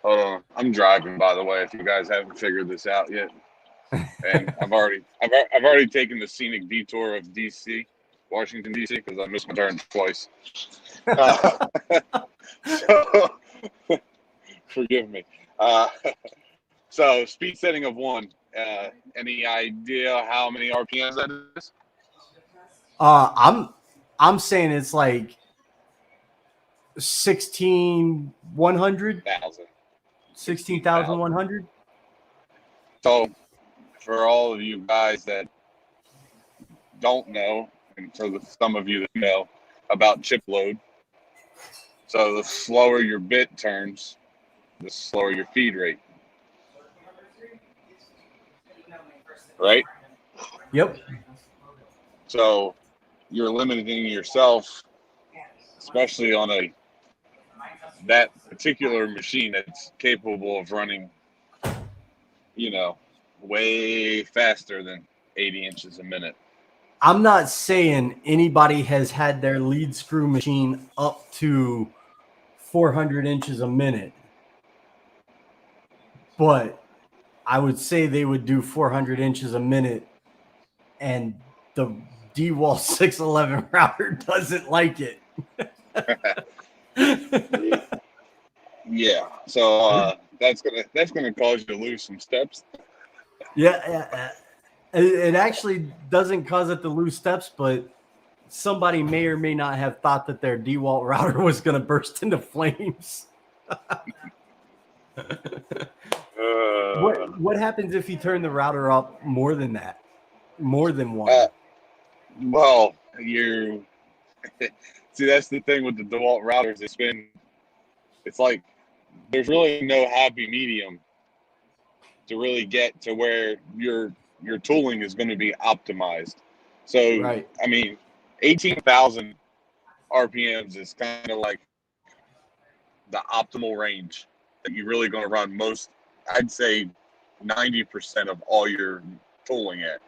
hold on, I'm driving, by the way, if you guys haven't figured this out yet. And I've already taken the scenic detour of Washington DC, because I missed my turn twice. So forgive me. So speed setting of 1. Any idea how many RPMs that is? I'm saying it's like 16,100. 16,100. So for all of you guys that don't know, and for some of you that know about chip load, so the slower your bit turns, the slower your feed rate. Right? Yep. So you're limiting yourself, especially on a that particular machine that's capable of running, way faster than 80 inches a minute. I'm not saying anybody has had their lead screw machine up to 400 inches a minute, but I would say they would do 400 inches a minute, and the DeWalt 611 router doesn't like it. Yeah, so that's gonna cause you to lose some steps. Yeah, it actually doesn't cause it to lose steps, but somebody may or may not have thought that their DeWalt router was going to burst into flames. What happens if you turn the router up more than that? More than one? Well, you see, that's the thing with the DeWalt routers. It's like there's really no happy medium to really get to where your tooling is going to be optimized. So, Right. I mean, 18,000 RPMs is kind of like the optimal range that you're really going to run most. I'd say 90% of all your tooling at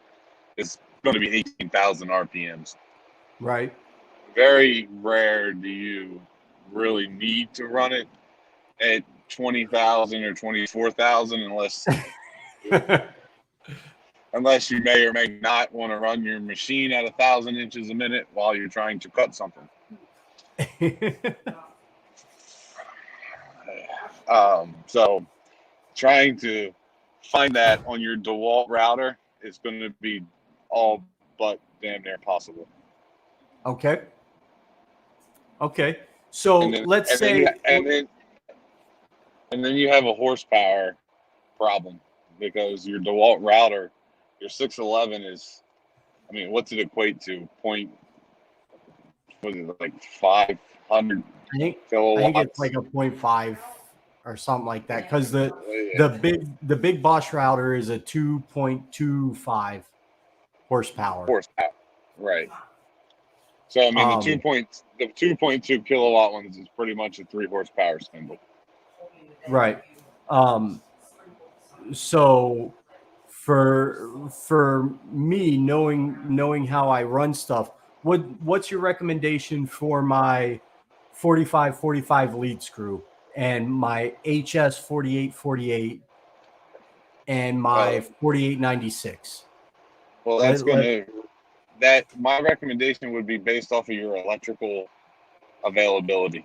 is going to be 18,000 RPMs. Right. Very rare do you really need to run it at 20,000 or 24,000 unless you may or may not want to run your machine at 1,000 inches a minute while you're trying to cut something. So trying to find that on your DeWalt router is going to be all but damn near possible. Okay. So let's say, and then you have a horsepower problem because your DeWalt router, your 611 is, I mean, what's it equate to? Was it like 500 kilowatts? I think it's like a 0.5 or something like that, because the big Bosch router is a 2.25 horsepower. Right. So I mean, the 2.2 kilowatt ones is pretty much a 3 horsepower spindle. Right. So for me, knowing how I run stuff, what's your recommendation for my 45 lead screw and my HS 48 and my 4896? Well, my recommendation would be based off of your electrical availability.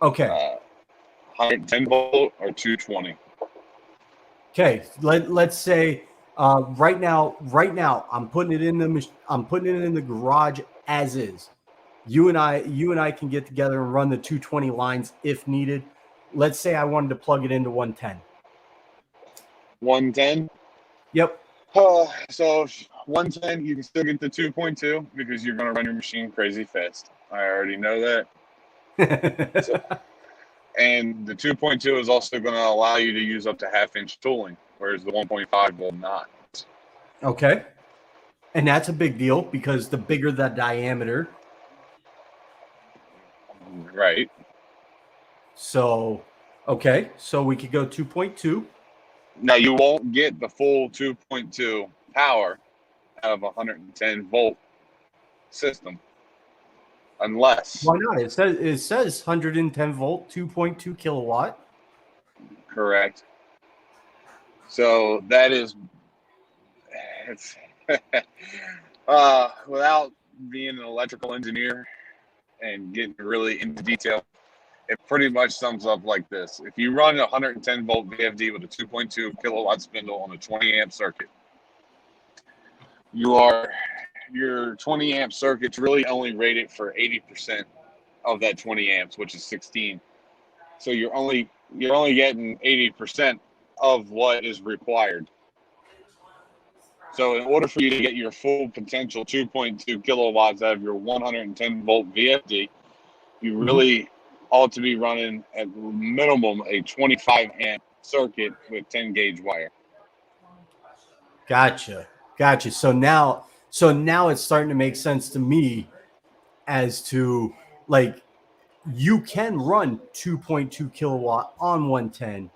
Okay. 110 volt or 220. Okay. Let's say right now I'm putting it in the garage as is. You and I can get together and run the 220 lines if needed. Let's say I wanted to plug it into 110. 110? Yep. So 110, you can still get the 2.2 because you're going to run your machine crazy fast. I already know that. And the 2.2 is also going to allow you to use up to half-inch tooling, whereas the 1.5 will not. Okay. And that's a big deal because the bigger the diameter. Right. So, okay. So we could go 2.2. Now, you won't get the full 2.2 power out of a 110 volt system unless. Why not? It says 110 volt, 2.2 kilowatt. Correct. So that is, without being an electrical engineer and getting really into detail, it pretty much sums up like this. If you run a 110 volt VFD with a 2.2 kilowatt spindle on a 20 amp circuit, your 20 amp circuit's really only rated for 80% of that 20 amps, which is 16. So you're only getting 80% of what is required. So in order for you to get your full potential 2.2 kilowatts out of your 110 volt VFD, you really ought to be running at minimum a 25 amp circuit with 10 gauge wire. Gotcha. So now it's starting to make sense to me as to, like, you can run 2.2 kilowatt on 110.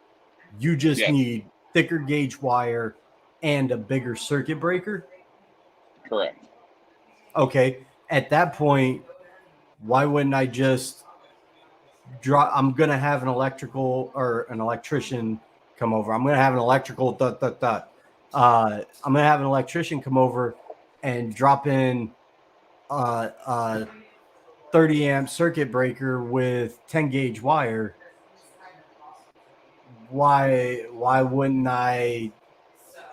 You just Yes, need thicker gauge wire and a bigger circuit breaker. correct. Okay. At that point, why wouldn't I just draw? I'm going to have an electrical or an electrician come over. I'm going to have an electrical I'm going to have an electrician come over and drop in a 30 amp circuit breaker with 10 gauge wire. Why wouldn't I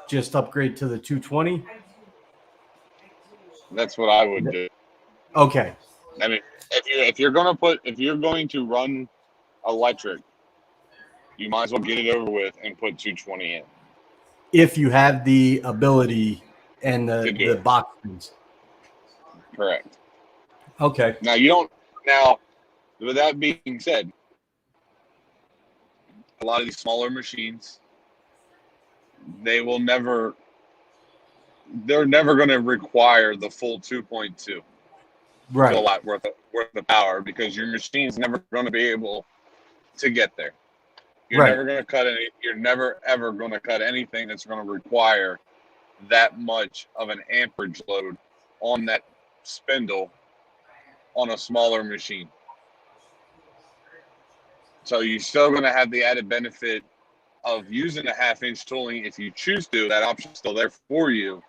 just upgrade to the 220? That's what I would do. Okay. I mean, if you're going to run electric, you might as well get it over with and put 220 in If you have the ability and to do the it. boxes. Correct. Okay. Now you don't. Now, with that being said, a lot of these smaller machines, they will never. They're never going to require the full 2.2 Right. kilowatt worth of power because your machine's never going to be able to get there. You're Right. never going to cut any. You're never ever going to cut anything that's going to require that much of an amperage load on that spindle on a smaller machine. So you're still going to have the added benefit of using a 1/2 inch tooling if you choose to. That option's still there for you,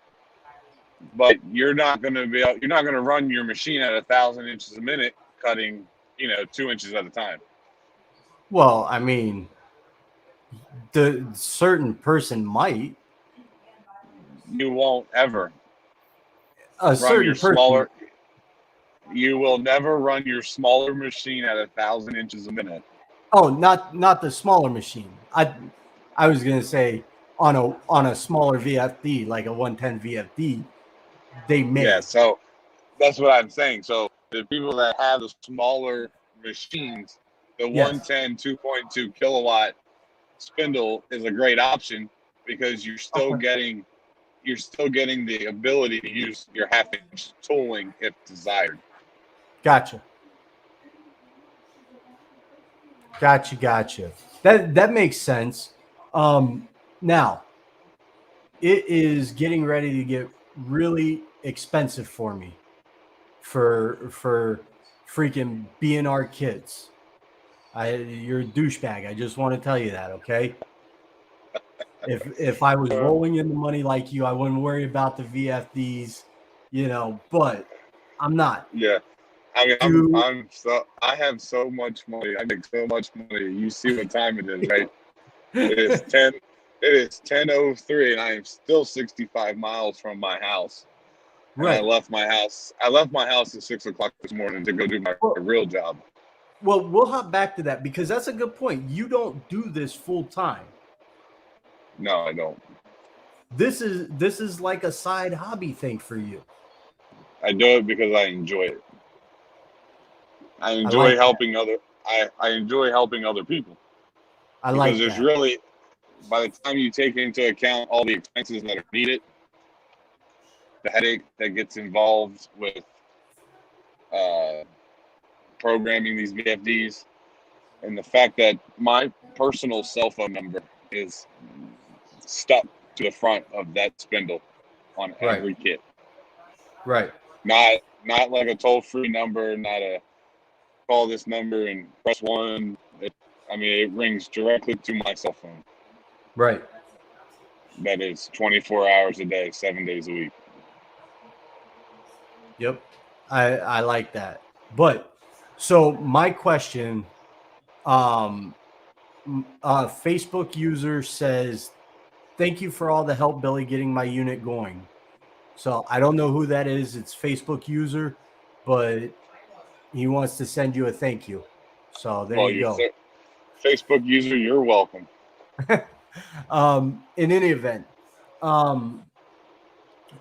but you're not going to run your machine at 1,000 inches a minute, cutting 2 inches at a time. Well, I mean, the certain person might. You won't ever A run your certain person. smaller. You will never run your smaller machine at 1,000 inches a minute. Oh, not the smaller machine. I was gonna say on a smaller VFD like a 110 VFD, they Yeah, may. so that's what I'm saying. So the people that have the smaller machines, the Yes. 110 2.2 kilowatt spindle is a great option because you're still Okay. getting the ability to use your 1/2 inch tooling if desired. Gotcha. Gotcha. That makes sense. Now it is getting ready to get really expensive for me for freaking B&R kids. You're a douchebag. I just want to tell you that, okay? If I was rolling in the money like you, I wouldn't worry about the VFDs, but I'm not. Yeah. I mean, Do I have so much money. I make so much money. You see what time it is, right? It is 10:03 and I am still 65 miles from my house. And I right. left my house. I left my house at 6 o'clock this morning to go do my Well, real job. well, we'll hop back to that because that's a good point. You don't do this full time. No, I don't. This is like a side hobby thing for you. I do it because I enjoy it. I I enjoy like that. helping other. I enjoy helping other people I because like there's that. really, by the time you take into account all the expenses that are needed, the headache that gets involved with uh, programming these VFDs, and the fact that my personal cell phone number is stuck to the front of that spindle on Right. every kit. Right. Not like a toll-free number, not a call this number and press 1. It rings directly to my cell phone. Right. That is 24 hours a day, 7 days a week. Yep. I like that. But so my question, um a Facebook user says, "Thank you for all the help, Billy, getting my unit going." So I don't know who that is. It's Facebook user, but he wants to send you a thank you. So there Well, you you're go. Facebook user, you're welcome. In any event, um,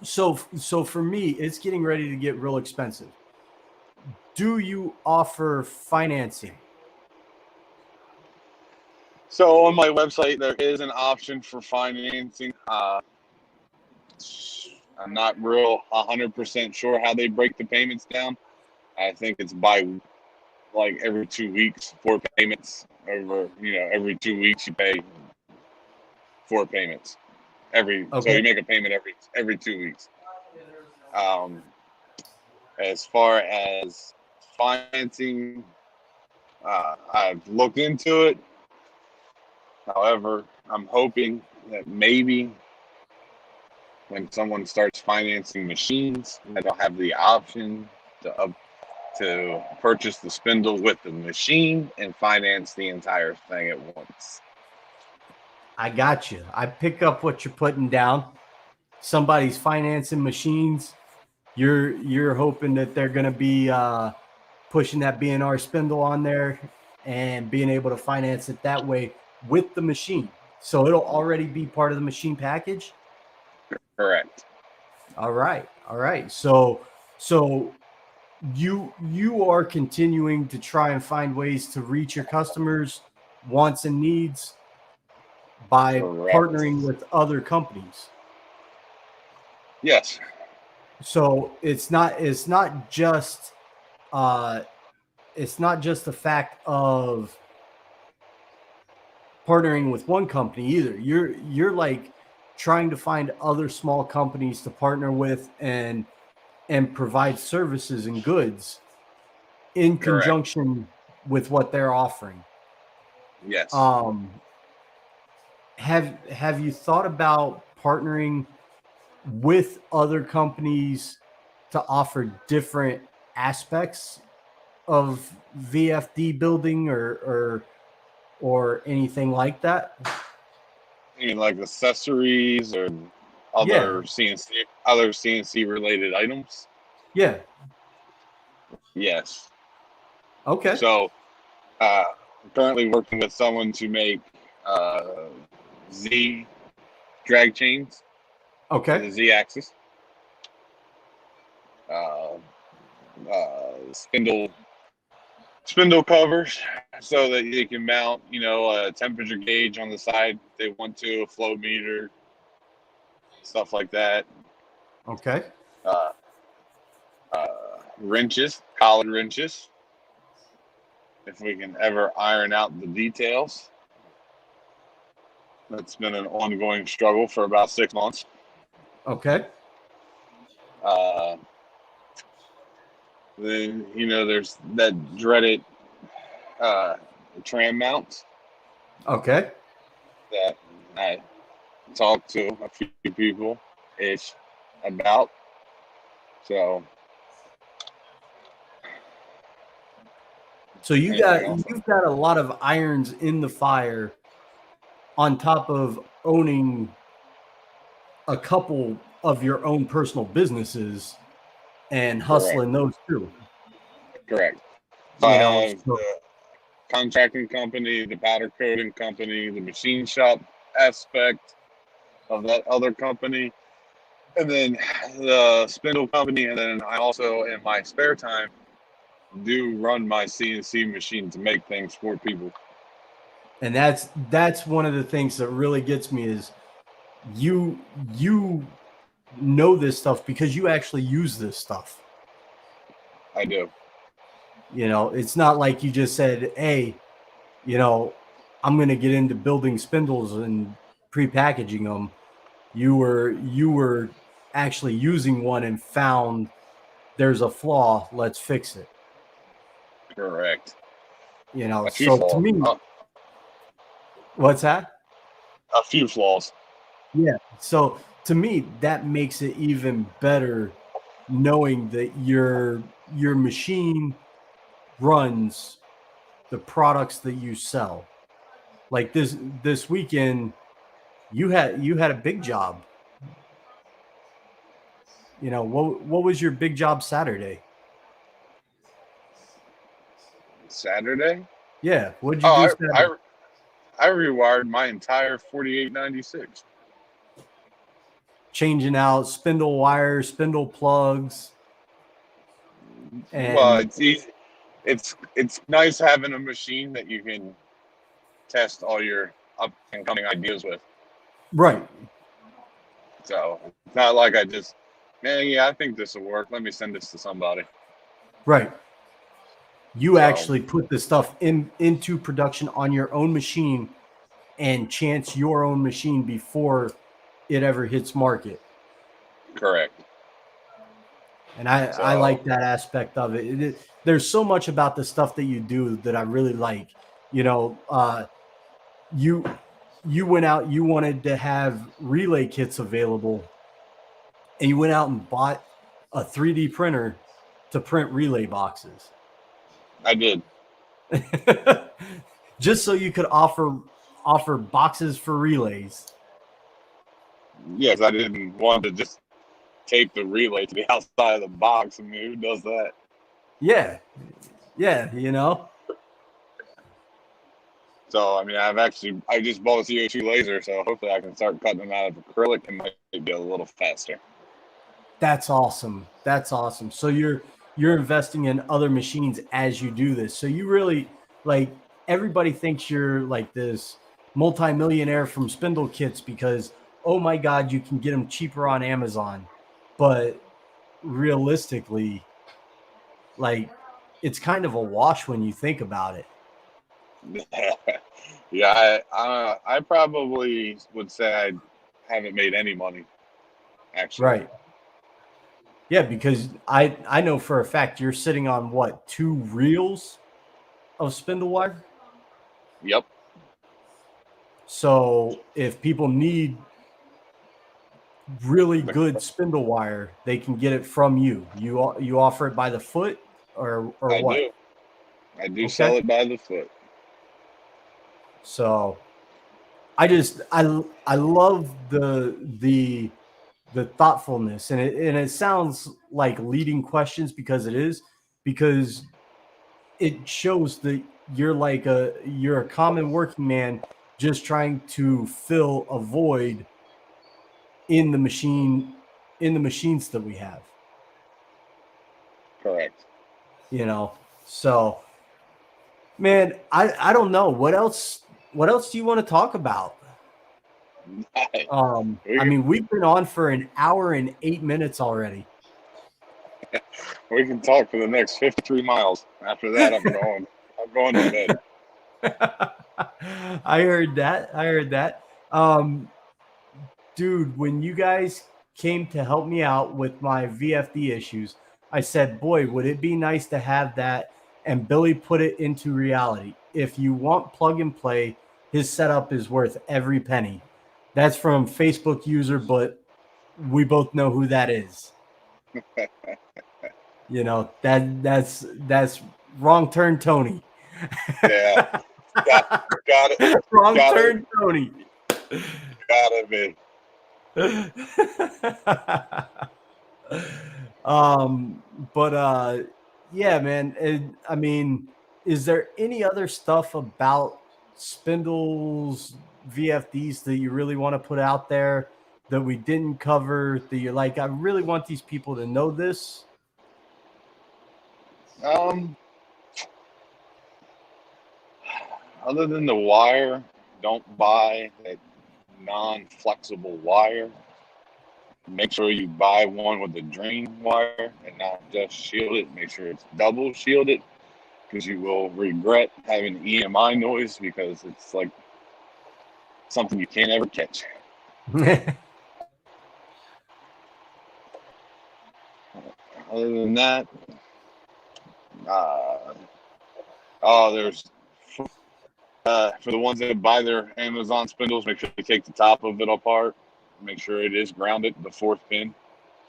so for me, it's getting ready to get real expensive. Do you offer financing? So on my website, there is an option for financing. I'm not real 100% sure how they break the payments down. I think it's like every 2 weeks, 4 payments over. Every 2 weeks you pay 4 payments. So Okay. you make a payment every 2 weeks. Um, as far as financing, I've looked into it. However, I'm hoping that maybe when someone starts financing machines, that they'll have the option to purchase the spindle with the machine and finance the entire thing at once. I got you. I pick up what you're putting down. Somebody's financing machines. You're hoping that they're going to be pushing that B&R spindle on there and being able to finance it that way with the machine. So it'll already be part of the machine package. Correct. All right. All right. So you are continuing to try and find ways to reach your customers' wants and needs by Correct. partnering with other companies. Yes. So it's not just the fact of partnering with one company either. You're like trying to find other small companies to partner with and provide services and goods in Correct. conjunction with what they're offering. Yes. Have you thought about partnering with other companies to offer different aspects of VFD building or anything like that? You mean like accessories or Yeah, other CNC related items? yeah. Yes. Okay, So I'm currently working with someone to make Z drag chains for okay, the Z axis. Uh, spindle covers so that they can mount, a temperature gauge on the side if they want to, a flow meter, stuff like that. okay. Uh, Wrenches, collared wrenches, if we can ever iron out the details. That's been an ongoing struggle for about 6 months. Okay. Uh, then, there's that dreaded tram mount Okay. that I talked to a few people ish about. So, So anything else? you've got a lot of irons in the fire on top of owning a couple of your own personal businesses and Correct. hustling those too. Correct. So I You know, have the contracting company, the powder coating company, the machine shop aspect of that other company, and then the spindle company. And then I also, in my spare time, do run my CNC machine to make things for people. and that's one of the things that really gets me is you know this stuff because you actually use this stuff. I do. It's not like you just said, hey, I'm going to get into building spindles and pre-packaging them. You were actually using one and found there's a flaw, let's fix it. Correct. A few So to flaws. me, what's that? A few flaws. Yeah. So to me, that makes it even better knowing that your machine runs the products that you sell. Like this weekend, you had a big job. What was your big job Saturday? Saturday. Yeah, what'd you do Oh, Saturday? I rewired my entire 4896. Changing out spindle wires, spindle plugs, Well, and it's easy. It's nice having a machine that you can test all your up and coming ideas with. right, So it's not like I yeah, I think this will work. Let me send this to somebody. right. You So actually put the stuff into production on your own machine and chance your own machine before it ever hits market. correct. And I So like that aspect of it. There's so much about the stuff that you do that I really like. You know, you you went out, you wanted to have relay kits available, and you went out and bought a 3D printer to print relay boxes. I did. Just so you could offer boxes for relays. Yes, I didn't want to just tape the relay to the outside of the box. I mean, who does that? Yeah. Yeah, you know. So I mean, I just bought a CO2 laser, so hopefully I can start cutting them out of acrylic and make it go a little faster. That's awesome. That's awesome. So you're investing in other machines as you do this. So you really like everybody thinks you're like this multimillionaire from Spindle Kits because oh my god, you can get them cheaper on Amazon. But realistically, like it's kind of a wash when you think about it. Yeah, I probably would say I haven't made any money actually. Right. Yeah, because I know for a fact you're sitting on what, 2 reels of spindle wire? Yep, So if people need really good spindle wire, they can get it from you. You offer it by the foot or I what? do. I do Okay. sell it by the foot. So I love the thoughtfulness and it sounds like leading questions because it is because it shows that you're a common working man just trying to fill a void in the machine in the machines that we have, Correct. you know. So man, I don't know what else do you want to talk about. I we mean, we've been on for an hour and 8 minutes already. we can talk for the next 53 miles. After that, I'm going. I'm going to bed. I heard that. I heard that. Um, dude, when you guys came to help me out with my VFD issues, I said, boy, would it be nice to have that. And Billy put it into reality. If you want plug and play, his setup is worth every penny. That's from Facebook user, but we both know who that is. You know, that's wrong turn Tony. Yeah, got got it, Wrong got it, turn Tony. got it, man. um, but yeah, man. I mean, is there any other stuff about Spindle's VFDs that you really want to put out there that we didn't cover? That you're like, I really want these people to know this. Um, other than the wire, don't buy that non-flexible wire. Make sure you buy one with the drain wire and not just shielded. Make sure it's double shielded because you will regret having EMI noise because it's like something you can't ever catch. Other than that, uh, there's for the ones that buy their Amazon spindles, make sure you take the top of it apart. Make sure it is grounded, the fourth pin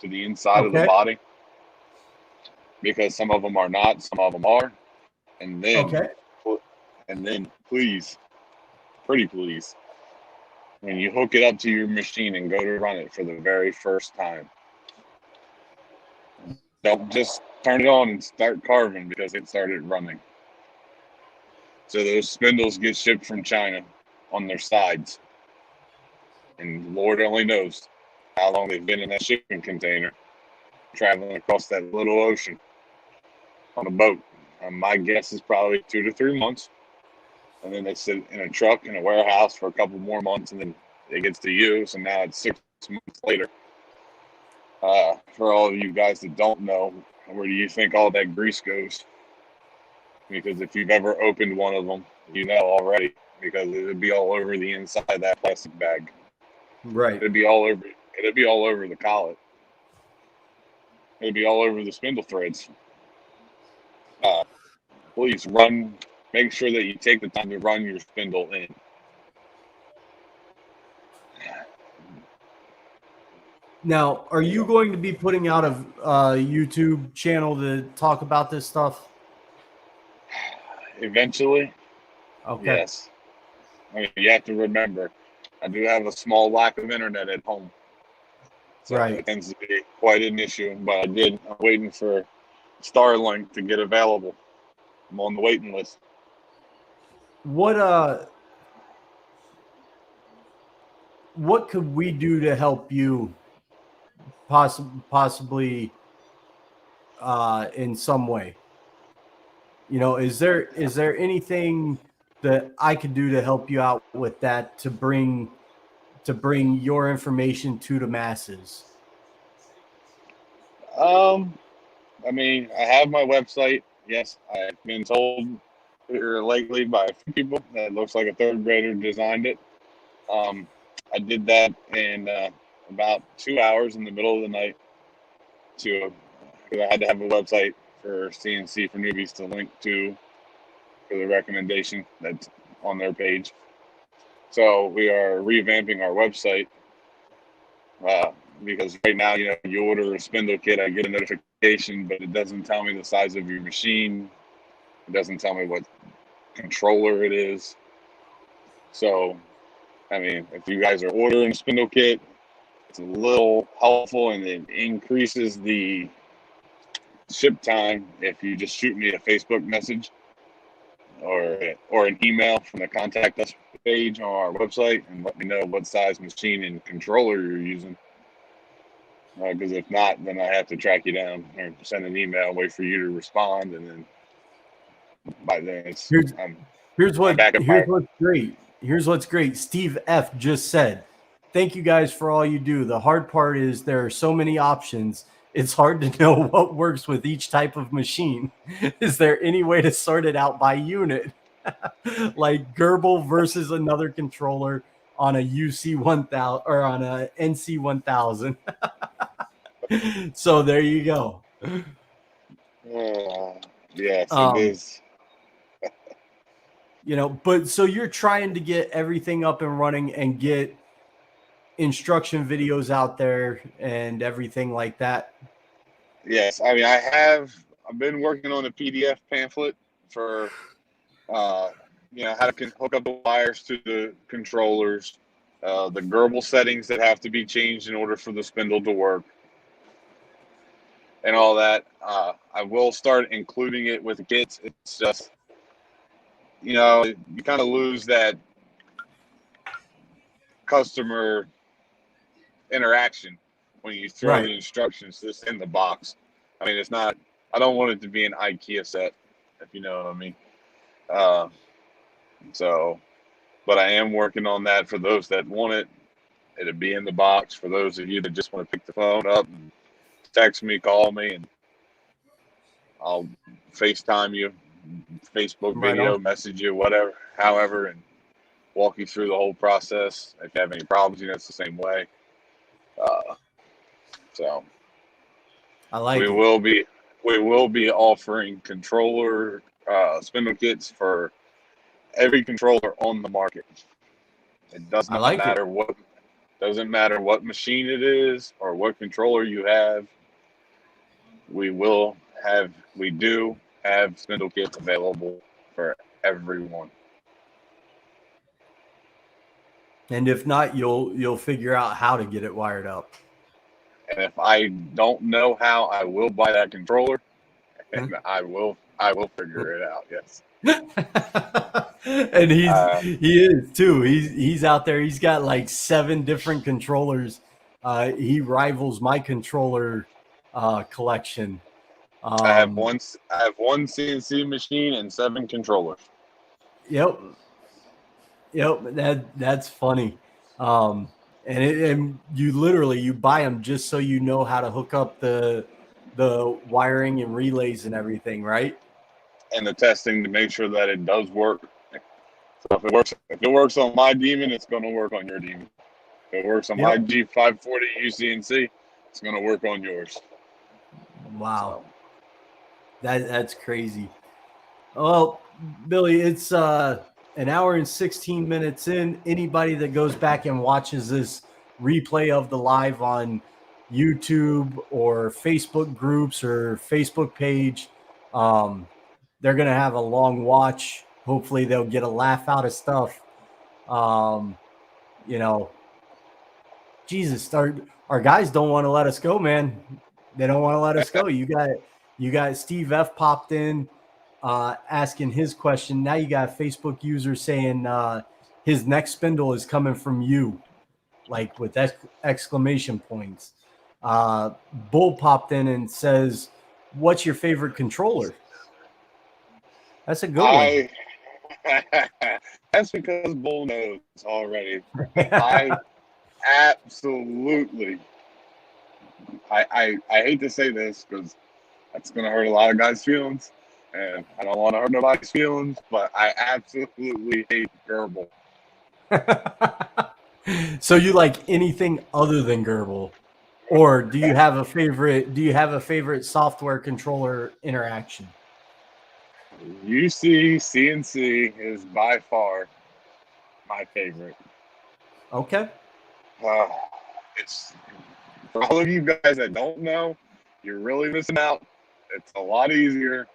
to the inside of the Okay. body, because some of them are not, some of them are. And then, Okay. please, pretty please, when you hook it up to your machine and go to run it for the very first time, don't just turn it on and start carving because it started running. So those spindles get shipped from China on their sides. And Lord only knows how long they've been in that shipping container, traveling across that little ocean on a boat. My guess is probably 2 to 3 months. And then they sit in a truck in a warehouse for a couple more months, and then it gets to you. So now it's 6 months later. For all of you guys that don't know, where do you think all that grease goes? because if you've ever opened one of them, you know already, because it would be all over the inside of that plastic bag. Right. It'd be all over. It'd be all over the collet. It'd be all over the spindle threads. Please run. Make sure that you take the time to run your spindle in. Now, are you going to be putting out a YouTube channel to talk about this stuff? Eventually, Okay. yes. I mean, you have to remember, I do have a small lack of internet at home. So Right. it tends to be quite an issue. But I'm waiting for Starlink to get available. I'm on the waiting list. What could we do to help you possibly in some way? Is there anything that I could do to help you out with that to bring your information to the masses? I mean, I have my website. Yes, I've been told here lately by a few people that it looks like a third grader designed it. I did that in about 2 hours in the middle of the night because I had to have a website for CNC for newbies to link to for the recommendation that's on their page. So we are revamping our website because right now, you order a spindle kit, I get a notification, but it doesn't tell me the size of your machine. It doesn't tell me what controller it is. So, I mean, if you guys are ordering a spindle kit, it's a little helpful and it increases the ship time if you just shoot me a Facebook message or an email from the contact us page on our website and let me know what size machine and controller you're using. Because if not, then I have to track you down or send an email, wait for you to respond, and then by then it's here's what's great. Here's what's great. Steve F just said, "Thank you guys for all you do. The hard part is there are so many options. It's hard to know what works with each type of machine. Is there any way to sort it out by unit, like Gerbil versus another controller on a UC 1000 or on a NC 1000?" So there you go. Yes, it is. But so you're trying to get everything up and running and get instruction videos out there and everything like that. Yes, I mean I've been working on a PDF pamphlet for how to hook up the wires to the controllers, the Gerbil settings that have to be changed in order for the spindle to work, and all that. I will start including it with kits. It's just, you kind of lose that customer interaction when you throw the instructions just in the box. I mean, it's not. I don't want it to be an IKEA set, if you know what I mean. But I am working on that for those that want it. It'll be in the box for those of you that just want to pick the phone up and text me, call me, and I'll FaceTime you, Facebook video, message you, whatever, however, and walk you through the whole process. If you have any problems, it's the same way. So I like we will be offering controller spindle kits for every controller on the market. It does not matter what machine it is or what controller you have. We do have spindle kits available for everyone. And if not, you'll figure out how to get it wired up. And if I don't know how, I will buy that controller, and I will figure it out. Yes. And he is too. He's out there. He's got like 7 different controllers. He rivals my controller collection. I have one CNC machine and 7 controllers. Yep. That's funny. And you literally buy them just so you know how to hook up the wiring and relays and everything, right? and the testing to make sure that it does work. So if it works on my demon, it's going to work on your demon. If it works on my Yep. G540 UCNC, it's going to work on yours. Wow. That's crazy. Well, Billy, it's an hour and 16 minutes in. Anybody that goes back and watches this replay of the live on YouTube or Facebook groups or Facebook page, they're going to have a long watch. Hopefully they'll get a laugh out of stuff. You know, Jesus, our guys don't want to let us go, man. They don't want to let us go. You got Steve F popped in, asking his question. Now you got a Facebook user saying his next spindle is coming from you, like with exclamation points. Bull popped in and says, "What's your favorite controller?" That's a good one. That's because Bull knows already. I absolutely. I hate to say this because that's going to hurt a lot of guys' feelings, and I don't want to hurt nobody's feelings, but I absolutely hate Gerbil. So you like anything other than Gerbil, or do you have a favorite? Do you have a favorite software controller interaction? UC CNC is by far my favorite. Okay. It's for all of you guys that don't know, you're really missing out. It's a lot easier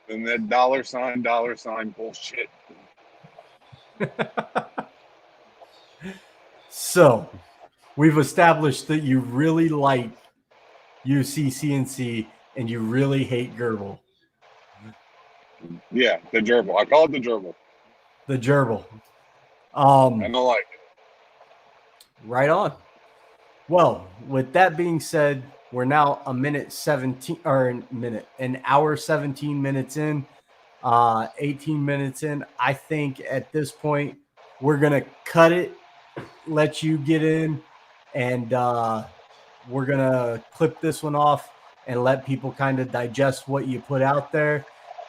than that $ bullshit. So we've established that you really like UCCNC and you really hate Gerbil. Yeah, the gerbil. I call it the gerbil. The gerbil. I don't like it. Right on. Well, with that being said, we're now an hour 17 minutes in, 18 minutes in. I think at this point we're gonna cut it, let you get in, and we're gonna clip this one off and let people kind of digest what you put out there.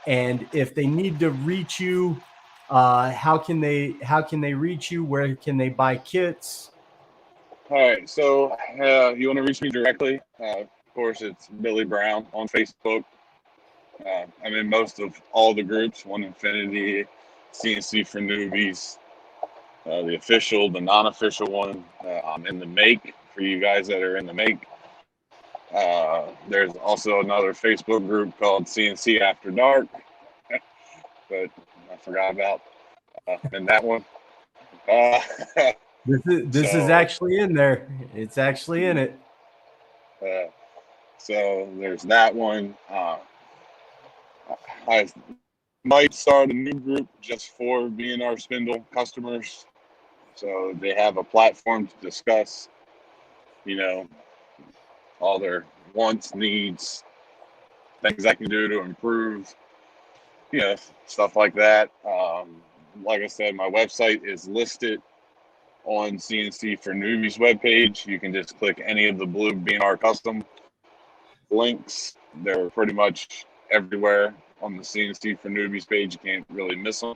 And if they need to reach you, how can they reach you? Where can they buy kits? All right, so you want to reach me directly? Of course, it's Billy Brown on Facebook. I'm in most of all the groups: One Infinity, CNC for Newbies, the official, the non-official one. I'm in the Make for you guys that are in the Make. There's also another Facebook group called CNC After Dark, but I forgot about in that one. This is actually in there. It's actually in it. So there's that one. I might start a new group just for B&R Spindle customers, so they have a platform to discuss, all their wants, needs, things I can do to improve, stuff like that. Like I said, my website is listed on CNC for Newbies webpage. You can just click any of the blue B&R custom links. They're pretty much everywhere on the CNC for Newbies page. You can't really miss them.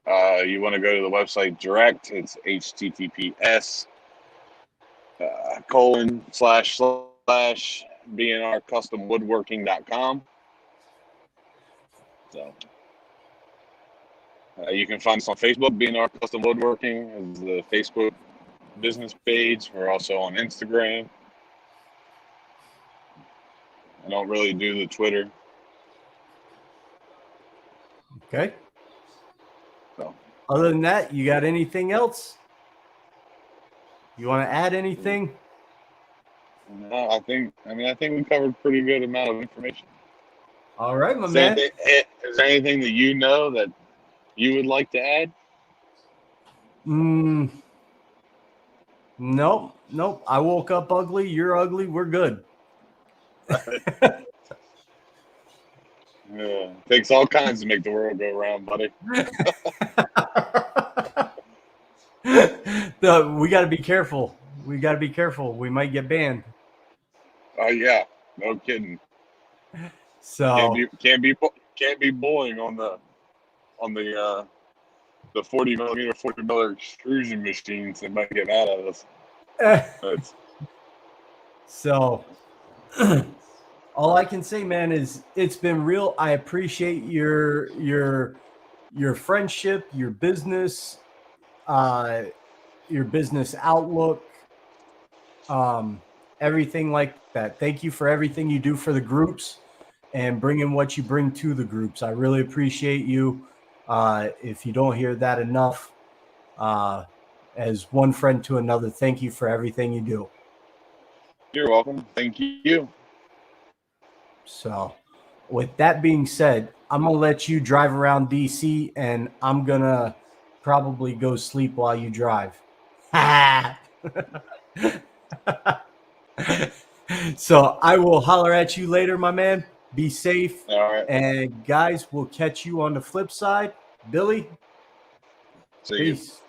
You want to go to the website direct. It's https://bnrcustomwoodworking.com. So you can find us on Facebook. B&R Custom Woodworking is the Facebook business page. We're also on Instagram. I don't really do the Twitter. Okay. So other than that, you got anything else? You want to add anything? No, I think we covered a pretty good amount of information. All right, my man. Is there anything that you know that you would like to add? Nope. I woke up ugly. You're ugly. We're good. Takes all kinds to make the world go round, buddy. We got to be careful. We might get banned. Oh yeah, no kidding. So can't be bullying on the 40 millimeter 40 miller extrusion machines. They might get mad at us. That's, So all I can say, man, is it's been real. I appreciate your friendship, your business outlook, everything like that. Thank you for everything you do for the groups and bringing what you bring to the groups. I really appreciate you. If you don't hear that enough, as one friend to another, thank you for everything you do. you're welcome. Thank you. So, with that being said, I'm going to let you drive around DC and I'm going to probably go sleep while you drive. So, I will holler at you later, my man. Be safe. All right. And guys, we'll catch you on the flip side. Billy, See you. peace.